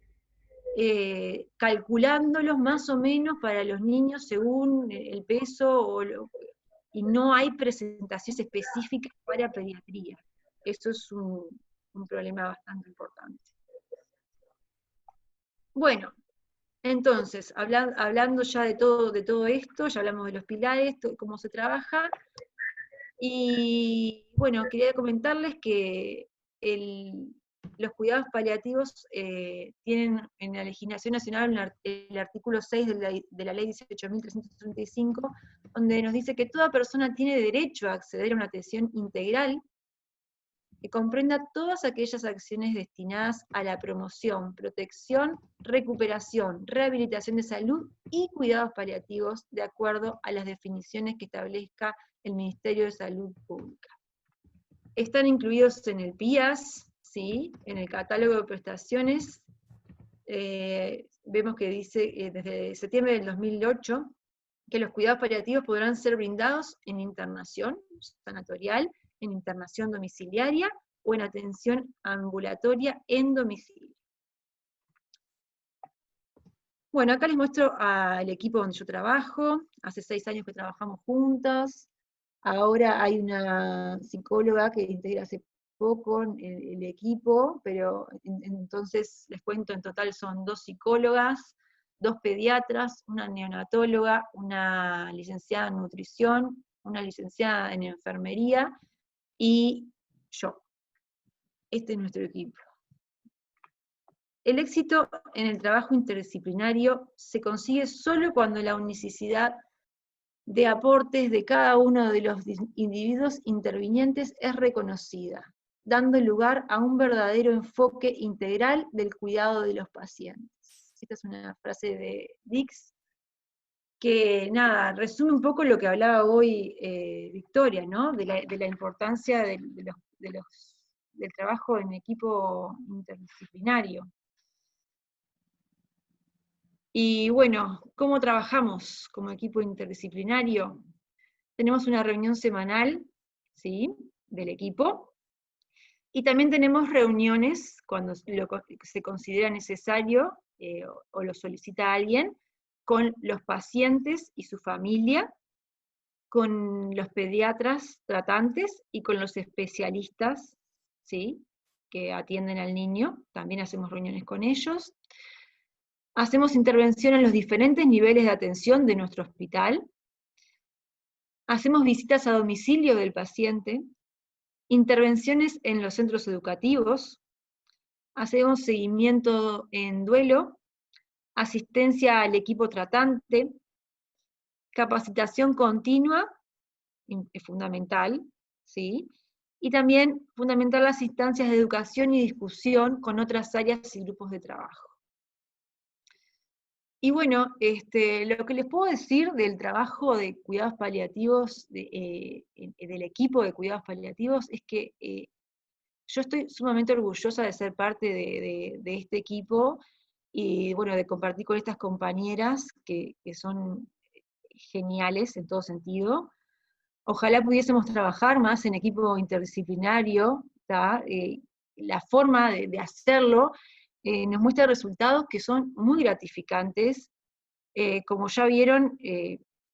calculándolos más o menos para los niños según el peso, y no hay presentaciones específicas para pediatría. Eso es un problema bastante importante. Bueno, entonces, hablando ya de todo esto, ya hablamos de los pilares, cómo se trabaja, y bueno, quería comentarles que los cuidados paliativos tienen en la legislación nacional el artículo 6 de la ley 18.335, donde nos dice que toda persona tiene derecho a acceder a una atención integral que comprenda todas aquellas acciones destinadas a la promoción, protección, recuperación, rehabilitación de salud y cuidados paliativos de acuerdo a las definiciones que establezca el Ministerio de Salud Pública. Están incluidos en el PIAS, ¿sí? En el catálogo de prestaciones, vemos que dice desde septiembre del 2008 que los cuidados paliativos podrán ser brindados en internación sanatorial, en internación domiciliaria o en atención ambulatoria en domicilio. Bueno, acá les muestro al equipo donde yo trabajo, hace 6 años que trabajamos juntas, ahora hay una psicóloga que integra hace poco el equipo, pero entonces les cuento, en total son 2 psicólogas, 2 pediatras, una neonatóloga, una licenciada en nutrición, una licenciada en enfermería, y yo. Este es nuestro equipo. El éxito en el trabajo interdisciplinario se consigue solo cuando la unicidad de aportes de cada uno de los individuos intervinientes es reconocida, dando lugar a un verdadero enfoque integral del cuidado de los pacientes. Esta es una frase de Dix, que nada, resume un poco lo que hablaba hoy Victoria, ¿no? De la importancia del trabajo en equipo interdisciplinario. Y bueno, ¿cómo trabajamos como equipo interdisciplinario? Tenemos una reunión semanal, ¿sí?, del equipo, y también tenemos reuniones cuando se considera necesario o lo solicita alguien, con los pacientes y su familia, con los pediatras tratantes y con los especialistas, ¿sí?, que atienden al niño, también hacemos reuniones con ellos. Hacemos intervención en los diferentes niveles de atención de nuestro hospital. Hacemos visitas a domicilio del paciente, intervenciones en los centros educativos, hacemos seguimiento en duelo, asistencia al equipo tratante, capacitación continua, es fundamental, ¿sí? Y también fundamental las instancias de educación y discusión con otras áreas y grupos de trabajo. Y bueno, lo que les puedo decir del trabajo de cuidados paliativos, del equipo de cuidados paliativos, es que yo estoy sumamente orgullosa de ser parte de este equipo, y bueno, de compartir con estas compañeras que son geniales en todo sentido. Ojalá pudiésemos trabajar más en equipo interdisciplinario, la forma de hacerlo nos muestra resultados que son muy gratificantes. Como ya vieron,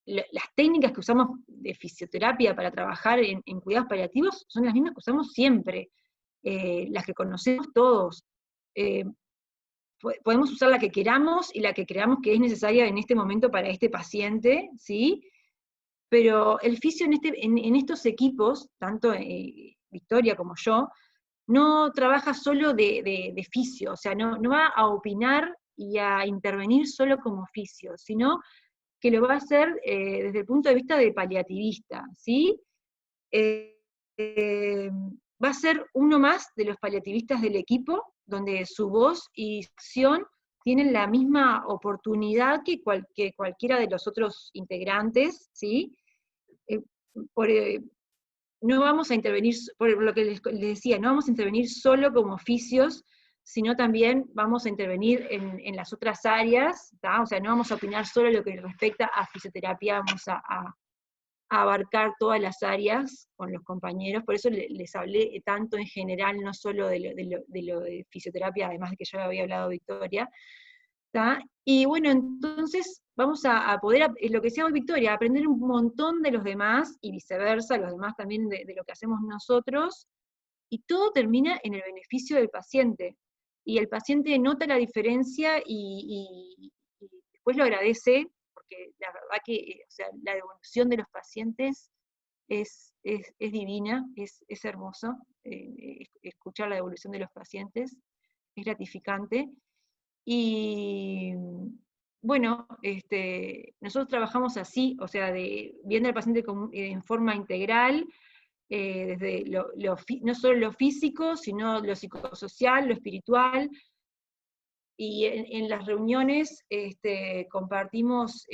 las técnicas que usamos de fisioterapia para trabajar en cuidados paliativos son las mismas que usamos siempre, las que conocemos todos. Podemos usar la que queramos y la que creamos que es necesaria en este momento para este paciente, ¿sí? Pero el fisio en estos equipos, tanto Victoria como yo, no trabaja solo de fisio, o sea, no va a opinar y a intervenir solo como fisio, sino que lo va a hacer desde el punto de vista de paliativista, ¿sí? va a ser uno más de los paliativistas del equipo, donde su voz y acción tienen la misma oportunidad que cualquiera de los otros integrantes, ¿sí? Eh, por, no vamos a intervenir, por lo que les decía, no vamos a intervenir solo como oficios, sino también vamos a intervenir en las otras áreas, ¿tá? O sea, no vamos a opinar solo lo que respecta a fisioterapia, vamos a abarcar todas las áreas con los compañeros, por eso les hablé tanto en general, no solo de lo de fisioterapia, además de que ya había hablado Victoria, ¿tá? Y bueno, entonces vamos a poder, lo que decía hoy Victoria, aprender un montón de los demás, y viceversa, los demás también de lo que hacemos nosotros, y todo termina en el beneficio del paciente. Y el paciente nota la diferencia y después lo agradece, porque la verdad que o sea, la devolución de los pacientes es divina, es hermoso, escuchar la devolución de los pacientes, es gratificante. Y bueno, nosotros trabajamos así, o sea, viendo al paciente en forma integral, desde no solo lo físico, sino lo psicosocial, lo espiritual, y en las reuniones compartimos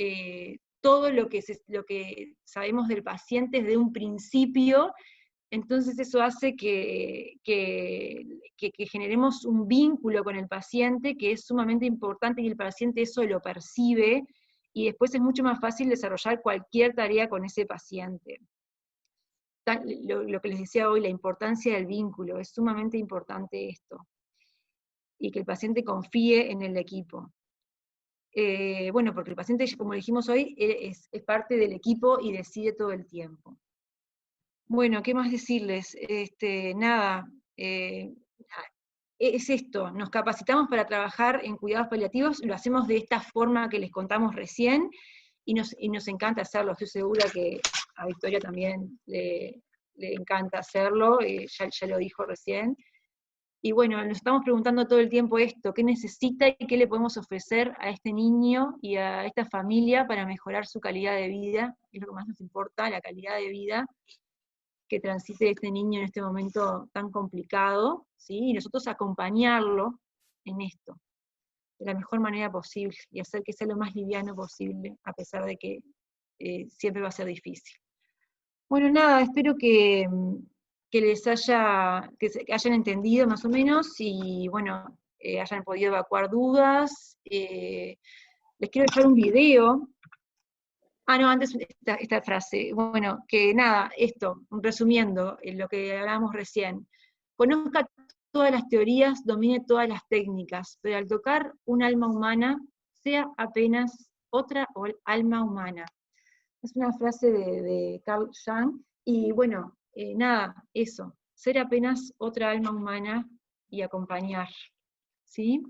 todo lo que sabemos del paciente desde un principio. Entonces eso hace que generemos un vínculo con el paciente que es sumamente importante, y el paciente eso lo percibe, y después es mucho más fácil desarrollar cualquier tarea con ese paciente. Lo que les decía hoy, la importancia del vínculo, es sumamente importante esto, y que el paciente confíe en el equipo. Bueno, porque el paciente, como dijimos hoy, es parte del equipo y decide todo el tiempo. Bueno, ¿qué más decirles? Nada, es esto, nos capacitamos para trabajar en cuidados paliativos, lo hacemos de esta forma que les contamos recién, y nos encanta hacerlo, estoy segura que a Victoria también le encanta hacerlo, ya lo dijo recién. Y bueno, nos estamos preguntando todo el tiempo esto, ¿qué necesita y qué le podemos ofrecer a este niño y a esta familia para mejorar su calidad de vida? Es lo que más nos importa, la calidad de vida que transite este niño en este momento tan complicado, ¿sí? Y nosotros acompañarlo en esto, de la mejor manera posible, y hacer que sea lo más liviano posible, a pesar de que siempre va a ser difícil. Bueno, nada, espero que les que hayan entendido más o menos, y bueno, hayan podido evacuar dudas. Les quiero dejar un video. No, antes esta frase. Bueno, que nada, esto, resumiendo lo que hablábamos recién. Conozca todas las teorías, domine todas las técnicas, pero al tocar un alma humana, sea apenas otra alma humana. Es una frase de Carl Jung, y bueno, nada, eso, ser apenas otra alma humana y acompañar, ¿sí?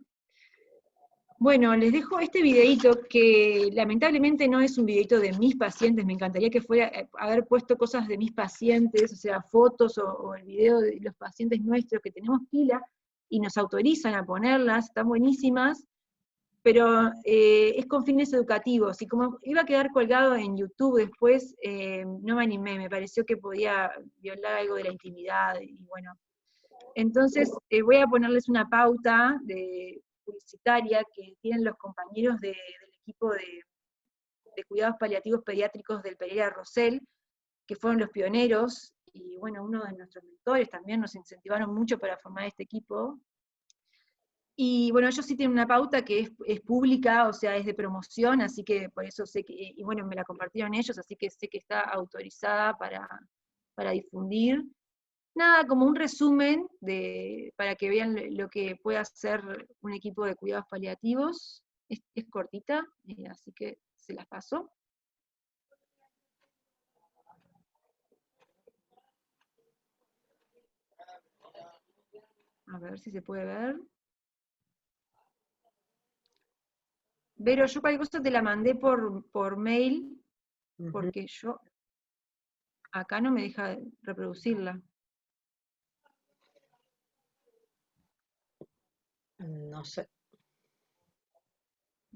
Bueno, les dejo este videito que lamentablemente no es un videito de mis pacientes, me encantaría que fuera haber puesto cosas de mis pacientes, o sea, fotos o el video de los pacientes nuestros que tenemos pila y nos autorizan a ponerlas, están buenísimas, pero es con fines educativos, y como iba a quedar colgado en YouTube después, no me animé, me pareció que podía violar algo de la intimidad, y bueno. Entonces voy a ponerles una pauta publicitaria que tienen los compañeros del equipo de cuidados paliativos pediátricos del Pereira Rosell, que fueron los pioneros, y bueno, uno de nuestros mentores también nos incentivaron mucho para formar este equipo. Y bueno, ellos sí tienen una pauta que es pública, o sea, es de promoción, así que por eso sé que, y bueno, me la compartieron ellos, así que sé que está autorizada para difundir. Nada, como un resumen para que vean lo que puede hacer un equipo de cuidados paliativos. Es cortita, así que se las paso. A ver si se puede ver. Vero, yo cualquier cosa te la mandé por mail, porque yo acá no me deja reproducirla.
No sé.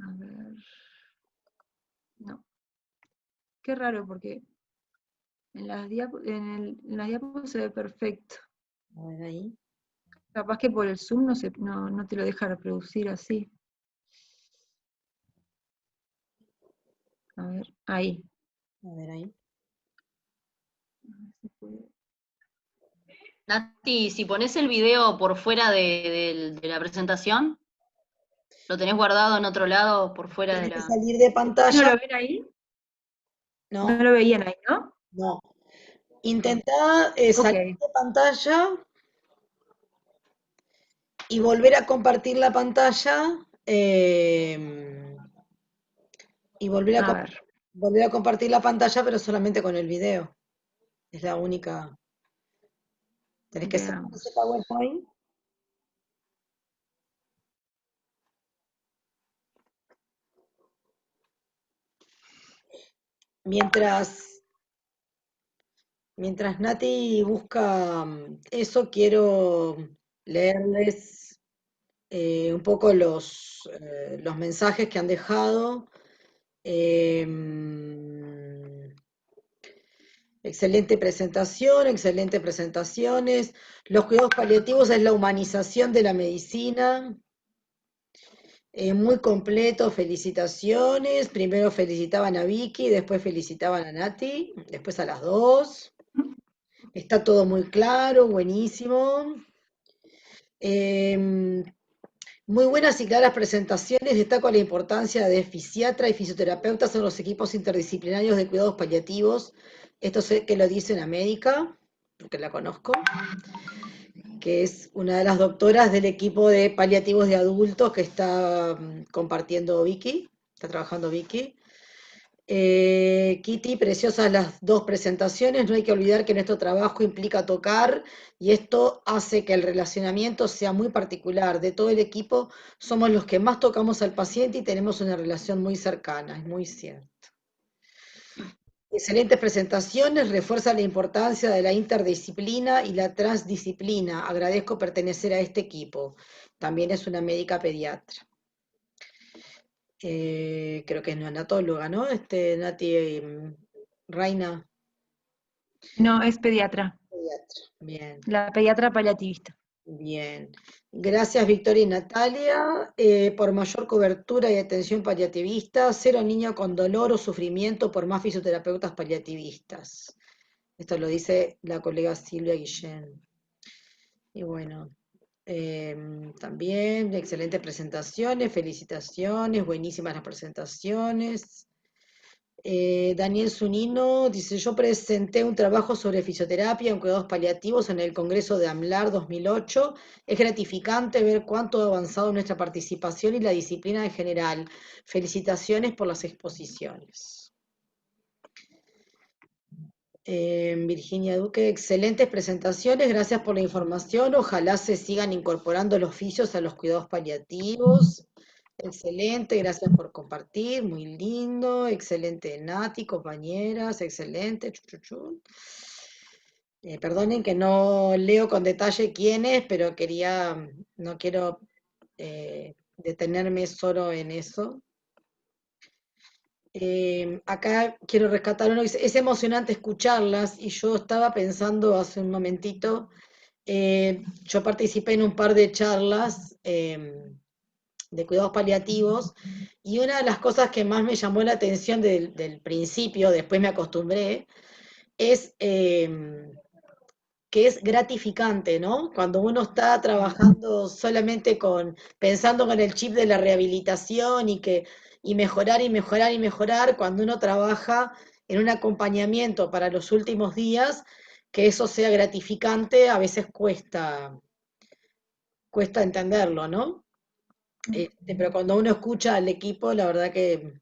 A ver. No. Qué raro, porque En las diapos se ve perfecto.
A ver ahí.
Capaz que por el Zoom no te lo deja reproducir así. A ver, ahí.
A ver ahí.
Nati, si pones el video por fuera de la presentación, ¿lo tenés guardado en otro lado por fuera de
Tienes que
la...?
salir de
¿No
pantalla.
lo ven ahí? No
No,
lo veían ahí, ¿no?
no. Intentá
Ok.
salir de pantalla y volver a compartir la pantalla. Y
A ver.
volver a compartir la pantalla, pero solamente con el video. Es la única. Tenés que cerrar ese
Veamos.
PowerPoint. Mientras, mientras Nati busca eso, quiero leerles un poco los mensajes que han dejado. Excelente presentación, excelentes presentaciones. Los cuidados paliativos es la humanización de la medicina. Muy completo, felicitaciones. Primero felicitaban a Vicky, después felicitaban a Nati, después a las dos. Está todo muy claro, buenísimo. Em, Muy buenas y claras presentaciones. Destaco la importancia de fisiatra y fisioterapeutas en los equipos interdisciplinarios de cuidados paliativos. Esto sé que lo dice una médica, porque la conozco, que es una de las doctoras del equipo de paliativos de adultos que está compartiendo Vicky, está trabajando Vicky. Kitty, preciosas las dos presentaciones. No hay que olvidar que nuestro trabajo implica tocar y esto hace que el relacionamiento sea muy particular. De todo el equipo somos los que más tocamos al paciente y tenemos una relación muy cercana, es muy cierto. Excelentes presentaciones, refuerza la importancia de la interdisciplina y la transdisciplina. Agradezco pertenecer a este equipo. También es una médica pediatra. Creo que es neonatóloga, ¿no? Nati Reina,
No, es pediatra.
pediatra. Bien,
La pediatra paliativista.
bien. Gracias, Victoria y Natalia, por mayor cobertura y atención paliativista. Cero niño con dolor o sufrimiento por más fisioterapeutas paliativistas. Esto lo dice la colega Silvia Guillén. Y bueno, también excelentes presentaciones, felicitaciones, buenísimas las presentaciones. Daniel Zunino dice, yo presenté un trabajo sobre fisioterapia en cuidados paliativos en el Congreso de AMLAR 2008. Es gratificante ver cuánto ha avanzado nuestra participación y la disciplina en general. Felicitaciones por las exposiciones. Virginia Duque, excelentes presentaciones, gracias por la información. Ojalá se sigan incorporando los oficios a los cuidados paliativos. Excelente, gracias por compartir, muy lindo, excelente Nati, compañeras, excelente. Perdonen que no leo con detalle quién es, pero no quiero detenerme solo en eso. Acá quiero rescatar uno, dice, es emocionante escucharlas y yo estaba pensando hace un momentito, yo participé en un par de charlas de cuidados paliativos y una de las cosas que más me llamó la atención del principio, después me acostumbré, es que es gratificante, ¿no? Cuando uno está trabajando solamente pensando con el chip de la rehabilitación y mejorar y mejorar y mejorar, cuando uno trabaja en un acompañamiento para los últimos días, que eso sea gratificante, a veces cuesta entenderlo, ¿no? Pero cuando uno escucha al equipo, la verdad que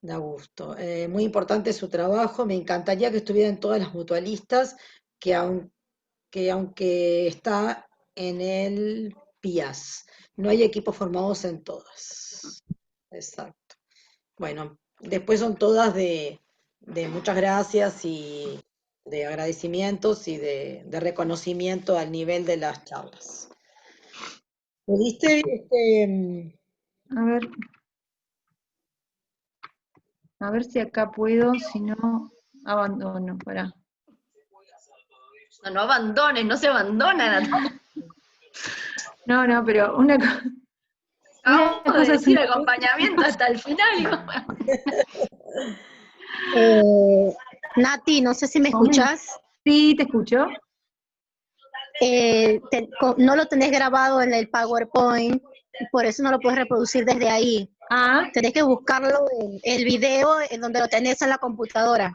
da gusto. Muy importante su trabajo, me encantaría que estuvieran todas las mutualistas, que aunque está en el PIAS, no hay equipos formados en todas. Exacto. Bueno, después son todas de muchas gracias y de agradecimientos y de reconocimiento al nivel de las charlas. ¿Pudiste
A ver si acá puedo, si no. abandono, pará.
No, no abandones, no se abandonan a todos.
No, pero una cosa...
Acabamos de
cosa
decir
así.
acompañamiento hasta el final.
Nati, no sé si me escuchás.
Sí, te escucho.
No lo tenés grabado en el PowerPoint, y por eso no lo puedes reproducir desde ahí.
Ah,
Tenés que buscarlo en el video en donde lo tenés en la computadora.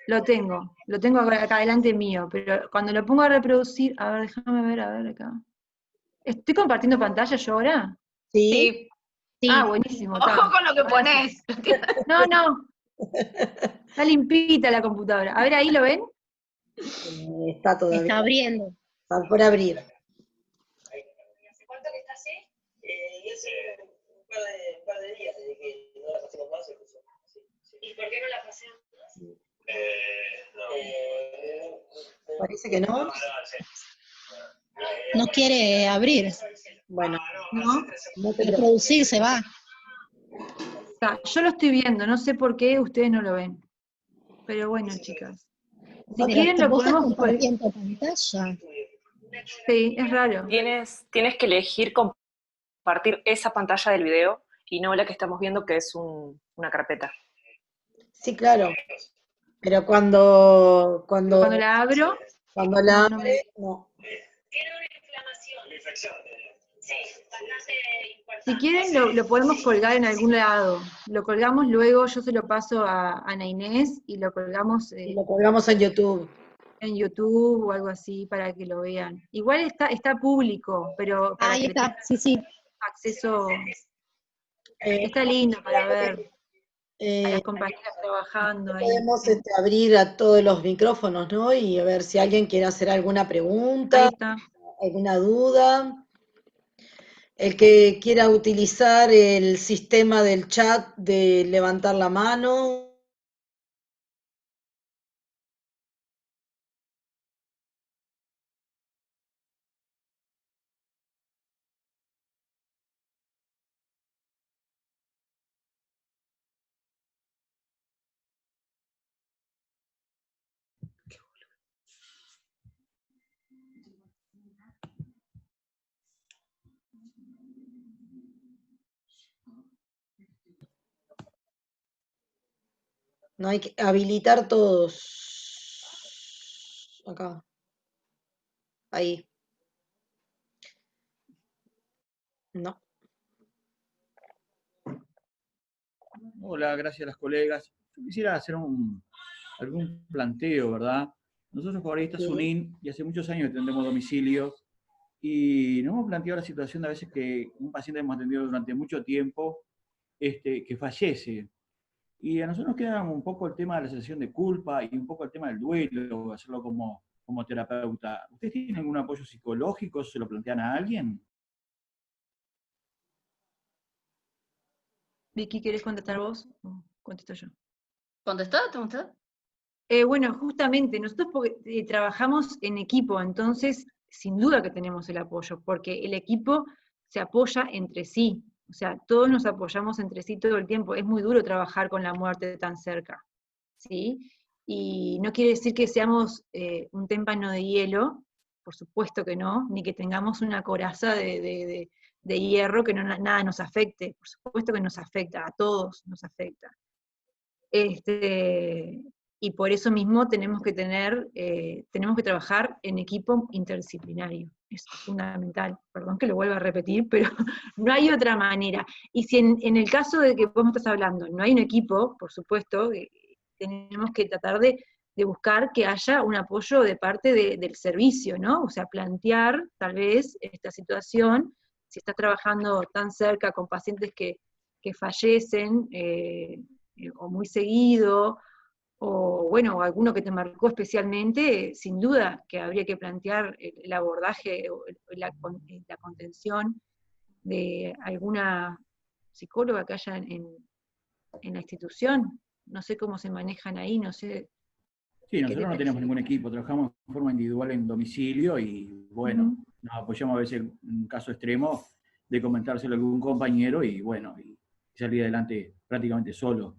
lo tengo acá delante mío, pero cuando lo pongo a reproducir, a ver, déjame ver, a ver acá. ¿Estoy compartiendo pantalla yo ahora?
Sí,
Sí.
Sí.
Ah, buenísimo.
Ojo con lo que pones.
No, está limpita la computadora. A ver, ahí lo ven.
está todavía.
Está abriendo.
Está por abrir.
¿Hace cuánto que está así? Y hace un par de días, desde que no la pasemos más, se puso así. Sí. ¿Y por qué no la pasemos más? No.
Parece que no.
No quiere abrir.
Bueno,
¿No?
no te preocupes.
Reproducir se va.
Yo lo estoy viendo, no sé por qué ustedes no lo ven. Pero bueno, chicas. Si quieren lo
vos estás
podemos...
compartiendo pantalla.
Sí, es raro.
Tienes que elegir compartir esa pantalla del video y no la que estamos viendo, que es una carpeta.
Sí, claro. Pero cuando
Cuando la abro,
la
no
abre, no.
Tiene una inflamación. Una infección. Sí, bastante importante.
si quieren lo podemos colgar en algún lado. Lo colgamos luego, yo se lo paso a Ana Inés y lo colgamos
Y lo colgamos en YouTube.
en YouTube o algo así para que lo vean. Igual está público, pero para
Ahí
que
está,
tengan
sí.
acceso,
Eh,
está lindo para ver a
eh,
las compañeras trabajando ahí.
podemos abrir a todos los micrófonos, ¿no? Y a ver si alguien quiere hacer alguna
Ahí
pregunta,
está.
alguna duda. El que quiera utilizar el sistema del chat de levantar la mano. No hay que habilitar todos. Acá. Ahí. No.
Hola, gracias a las colegas. Yo quisiera hacer algún planteo, ¿verdad? Nosotros por ahí está
Sí.
SUNIN y hace muchos años que atendemos domicilios y nos hemos planteado la situación de a veces que un paciente hemos atendido durante mucho tiempo que fallece. Y a nosotros nos queda un poco el tema de la sensación de culpa y un poco el tema del duelo, hacerlo como terapeuta. ¿Ustedes tienen algún apoyo psicológico? ¿Se lo plantean a alguien?
Vicky, ¿querés contestar vos? O contesto yo.
¿Contestó?
Bueno, justamente, nosotros trabajamos en equipo, entonces sin duda que tenemos el apoyo, porque el equipo se apoya entre sí, o sea, todos nos apoyamos entre sí todo el tiempo. Es muy duro trabajar con la muerte tan cerca, ¿sí? Y no quiere decir que seamos un témpano de hielo, por supuesto que no, ni que tengamos una coraza de hierro que nada nos afecte, por supuesto que nos afecta, a todos nos afecta. Y por eso mismo tenemos que trabajar en equipo interdisciplinario. Es fundamental. Perdón que lo vuelva a repetir, pero no hay otra manera. Y si en el caso de que vos me estás hablando, no hay un equipo, por supuesto, tenemos que tratar de buscar que haya un apoyo de parte del servicio, ¿no? O sea, plantear tal vez esta situación, si estás trabajando tan cerca con pacientes que fallecen, o muy seguido, o bueno, alguno que te marcó especialmente, sin duda que habría que plantear el abordaje o la contención de alguna psicóloga que haya en la institución. No sé cómo se manejan ahí, no sé.
Sí, nosotros no tenemos ningún equipo, trabajamos de forma individual en domicilio y bueno, nos apoyamos a veces en un caso extremo de comentárselo a algún compañero y bueno, y salir adelante prácticamente solo.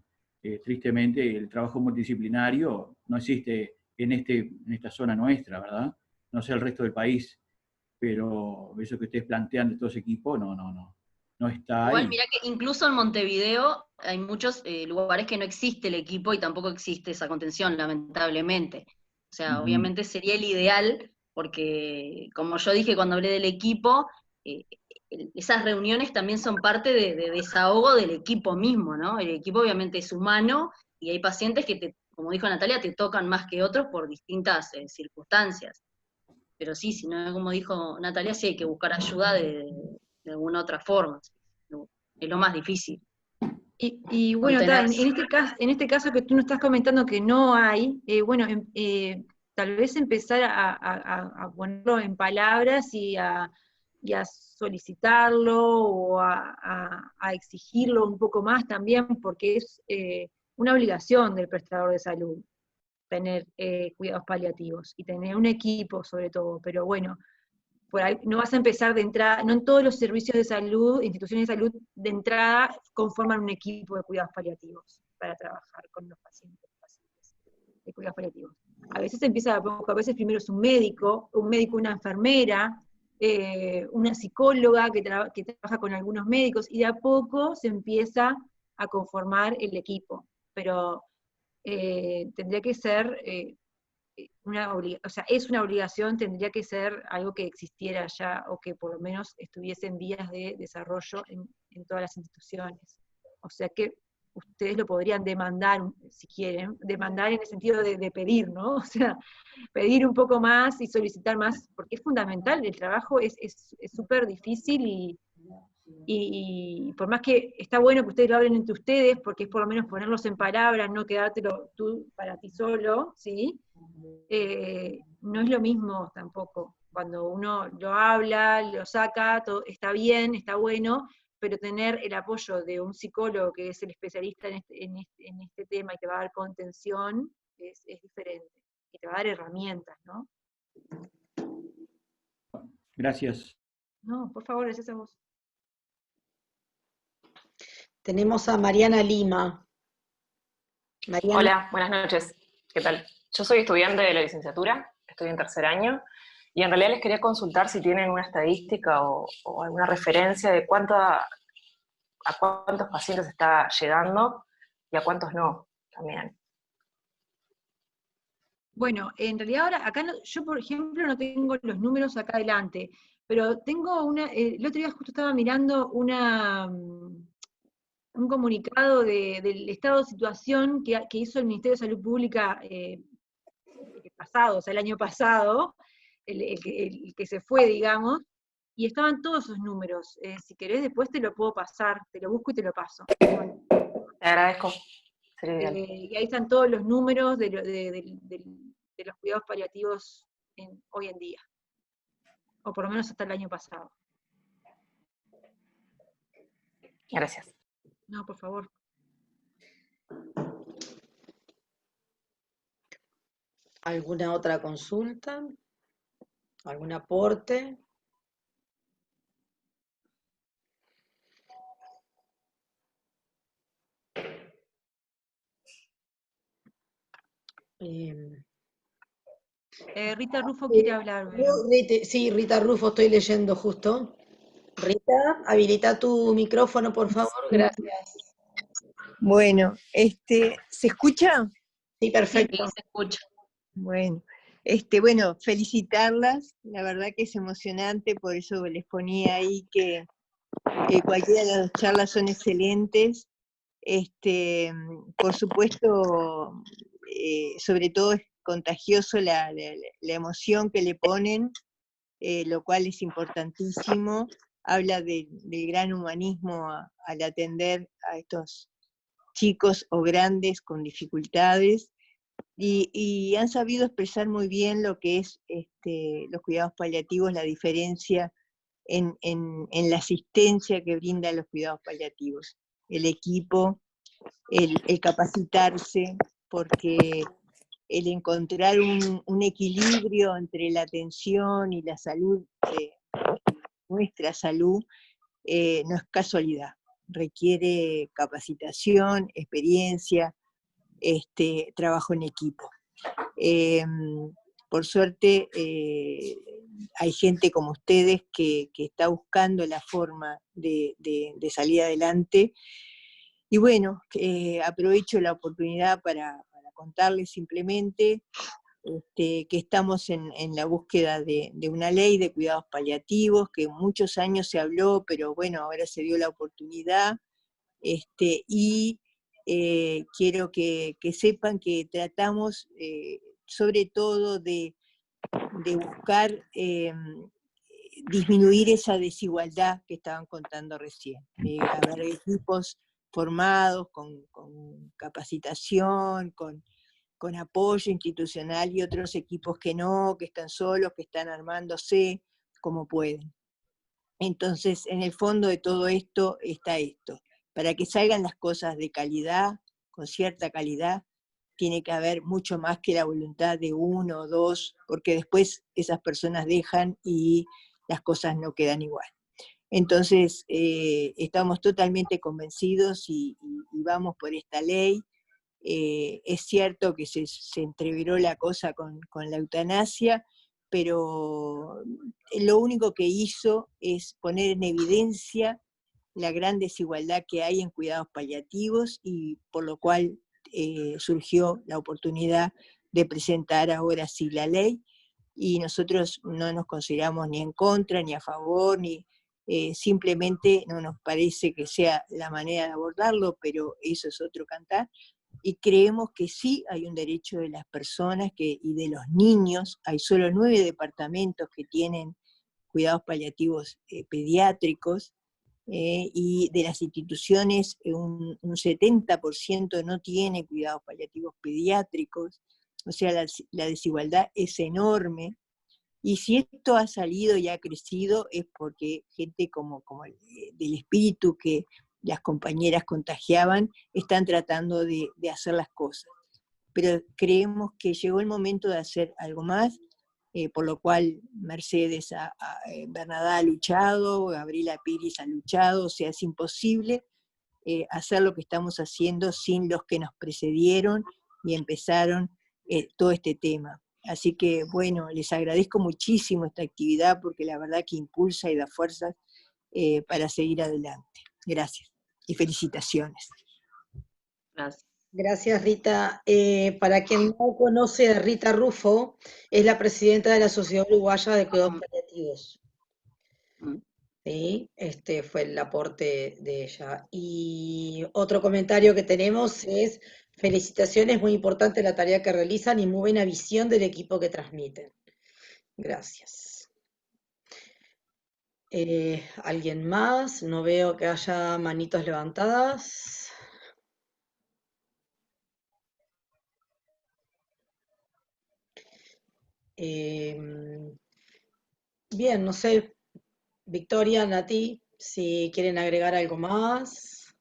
tristemente el trabajo multidisciplinario no existe en esta zona nuestra, ¿verdad? No sé el resto del país, pero eso que ustedes plantean de todo ese equipo, no está
Igual,
ahí.
mirá que incluso en Montevideo hay muchos lugares que no existe el equipo y tampoco existe esa contención, lamentablemente. O sea, obviamente sería el ideal, porque como yo dije cuando hablé del equipo, esas reuniones también son parte de desahogo del equipo mismo, ¿no? El equipo obviamente es humano y hay pacientes que, como dijo Natalia, te tocan más que otros por distintas circunstancias. Pero sí, si no, como dijo Natalia, sí hay que buscar ayuda de alguna otra forma. Es lo más difícil.
Y bueno, en este caso que tú nos estás comentando que no hay, bueno, tal vez empezar a ponerlo en palabras y a solicitarlo o a exigirlo un poco más también, porque es una obligación del prestador de salud tener cuidados paliativos y tener un equipo sobre todo, pero bueno, por ahí no vas a empezar de entrada, no en todos los servicios de salud, instituciones de salud, de entrada conforman un equipo de cuidados paliativos para trabajar con los pacientes de cuidados paliativos. A veces empieza a poco, a veces primero es un médico, una enfermera, una psicóloga que trabaja con algunos médicos, y de a poco se empieza a conformar el equipo, pero tendría que ser o sea, es una obligación, tendría que ser algo que existiera ya, o que por lo menos estuviese en vías de desarrollo en todas las instituciones. O sea que ustedes lo podrían demandar, si quieren, demandar en el sentido de pedir, ¿no? O sea, pedir un poco más y solicitar más, porque es fundamental, el trabajo es súper difícil y por más que está bueno que ustedes lo hablen entre ustedes, porque es por lo menos ponerlos en palabras, no quedártelo tú para ti solo, ¿sí? No es lo mismo tampoco. Cuando uno lo habla, lo saca, todo está bien, está bueno, pero tener el apoyo de un psicólogo que es el especialista en este tema y te va a dar contención, es diferente. Y te va a dar herramientas, ¿no?
Gracias.
No, por favor, gracias a vos.
Tenemos a Mariana Lima. Mariana.
Hola, buenas noches. ¿Qué tal? Yo soy estudiante de la licenciatura, estoy en tercer año, y en realidad les quería consultar si tienen una estadística o alguna referencia de a cuántos pacientes está llegando y a cuántos no, también.
Bueno, en realidad ahora, acá yo por ejemplo no tengo los números acá adelante, pero tengo el otro día justo estaba mirando un comunicado del estado de situación que hizo el Ministerio de Salud Pública pasado, o sea, el año pasado, el que se fue, digamos, y estaban todos esos números. Si querés después te lo puedo pasar, te lo busco y te lo paso.
Te agradezco.
Y ahí están todos los números de los cuidados paliativos hoy en día, o por lo menos hasta el año pasado.
Gracias.
No, por favor.
¿Alguna otra consulta? ¿Algún aporte?
Rita Rufo quiere hablar.
Sí, Rita Rufo, estoy leyendo justo. Rita, habilita tu micrófono, por favor, gracias.
Bueno, ¿se escucha?
Sí, perfecto.
Sí, se escucha.
Bueno, bueno, felicitarlas, la verdad que es emocionante, por eso les ponía ahí que cualquiera de las charlas son excelentes. Por supuesto, sobre todo es contagioso la emoción que le ponen, lo cual es importantísimo. Habla del gran humanismo al atender a estos chicos o grandes con dificultades, y han sabido expresar muy bien lo que es los cuidados paliativos, la diferencia en la asistencia que brindan los cuidados paliativos, el equipo, el capacitarse, porque el encontrar un equilibrio entre la atención y la salud, nuestra salud, no es casualidad. requiere capacitación, experiencia, trabajo en equipo. Por suerte, hay gente como ustedes que está buscando la forma de salir adelante. Y bueno, aprovecho la oportunidad para contarles simplemente que estamos en la búsqueda de una ley de cuidados paliativos, que muchos años se habló, pero bueno, ahora se dio la oportunidad, y quiero que sepan que tratamos sobre todo de buscar disminuir esa desigualdad que estaban contando recién. Haber equipos formados con capacitación, con apoyo institucional, y otros equipos que no, que están solos, que están armándose como pueden. Entonces, en el fondo de todo esto está esto. Para que salgan las cosas de calidad, con cierta calidad, tiene que haber mucho más que la voluntad de uno o dos, porque después esas personas dejan y las cosas no quedan igual. Entonces, estamos totalmente convencidos y vamos por esta ley. Es cierto que se entreveró la cosa con la eutanasia, pero lo único que hizo es poner en evidencia la gran desigualdad que hay en cuidados paliativos, y por lo cual surgió la oportunidad de presentar ahora sí la ley, y nosotros no nos consideramos ni en contra, ni a favor, ni simplemente no nos parece que sea la manera de abordarlo, pero eso es otro cantar, y creemos que sí hay un derecho de las personas y de los niños. Hay solo 9 departamentos que tienen cuidados paliativos pediátricos, y de las instituciones un 70% no tiene cuidados paliativos pediátricos, o sea, la desigualdad es enorme, y si esto ha salido y ha crecido es porque gente como del espíritu que las compañeras contagiaban, están tratando de hacer las cosas. Pero creemos que llegó el momento de hacer algo más, por lo cual Mercedes Bernadá ha luchado, Gabriela Piris ha luchado, o sea, es imposible hacer lo que estamos haciendo sin los que nos precedieron y empezaron todo este tema. Así que, bueno, les agradezco muchísimo esta actividad, porque la verdad que impulsa y da fuerzas para seguir adelante. Gracias y felicitaciones.
Gracias.
Gracias, Rita. Para quien no conoce a Rita Rufo, es la presidenta de la Sociedad Uruguaya de Cuidados Paliativos. ¿Sí? Este fue el aporte de ella. Y otro comentario que tenemos es: felicitaciones, muy importante la tarea que realizan y muy buena visión del equipo que transmiten. Gracias. ¿Alguien más? No veo que haya manitos levantadas. Bien, no sé, Victoria, Nati, si quieren agregar algo más.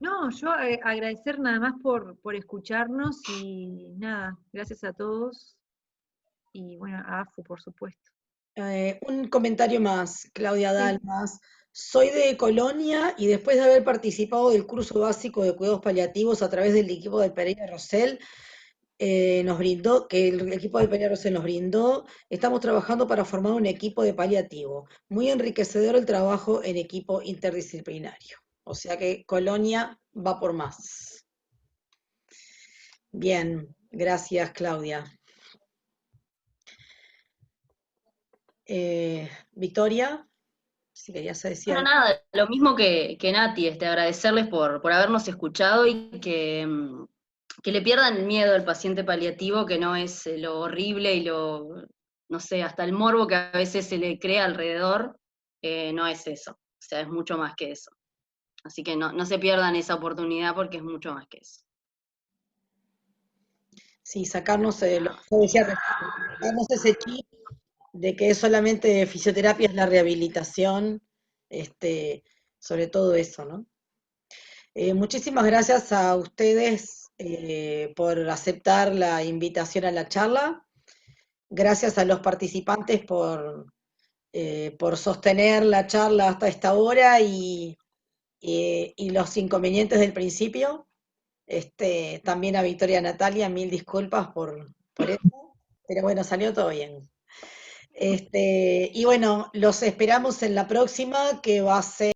No, yo agradecer nada más por escucharnos, y nada, gracias a todos, y bueno, a AFU, por supuesto.
Un comentario más, Claudia Dalmas. Soy de Colonia, y después de haber participado del curso básico de cuidados paliativos a través del equipo de Pereira Rosell, que el equipo de Pereira Rosell nos brindó, estamos trabajando para formar un equipo de paliativo. Muy enriquecedor el trabajo en equipo interdisciplinario. O sea que Colonia va por más. Bien, gracias, Claudia. Victoria, si querías decir
Bueno,
algo.
nada, lo mismo que Nati, agradecerles por habernos escuchado, y que le pierdan el miedo al paciente paliativo, que no es lo horrible y no sé, hasta el morbo que a veces se le crea alrededor, no es eso, o sea, es mucho más que eso. Así que no se pierdan esa oportunidad, porque es mucho más que eso.
Sí, sacarnos ese chip de que solamente fisioterapia es la rehabilitación, sobre todo eso, ¿no? Muchísimas gracias a ustedes por aceptar la invitación a la charla. Gracias a los participantes por sostener la charla hasta esta hora, y y los inconvenientes del principio. También a Victoria Natalia, mil disculpas por eso, pero bueno, salió todo bien. Y bueno, los esperamos en la próxima, que va a ser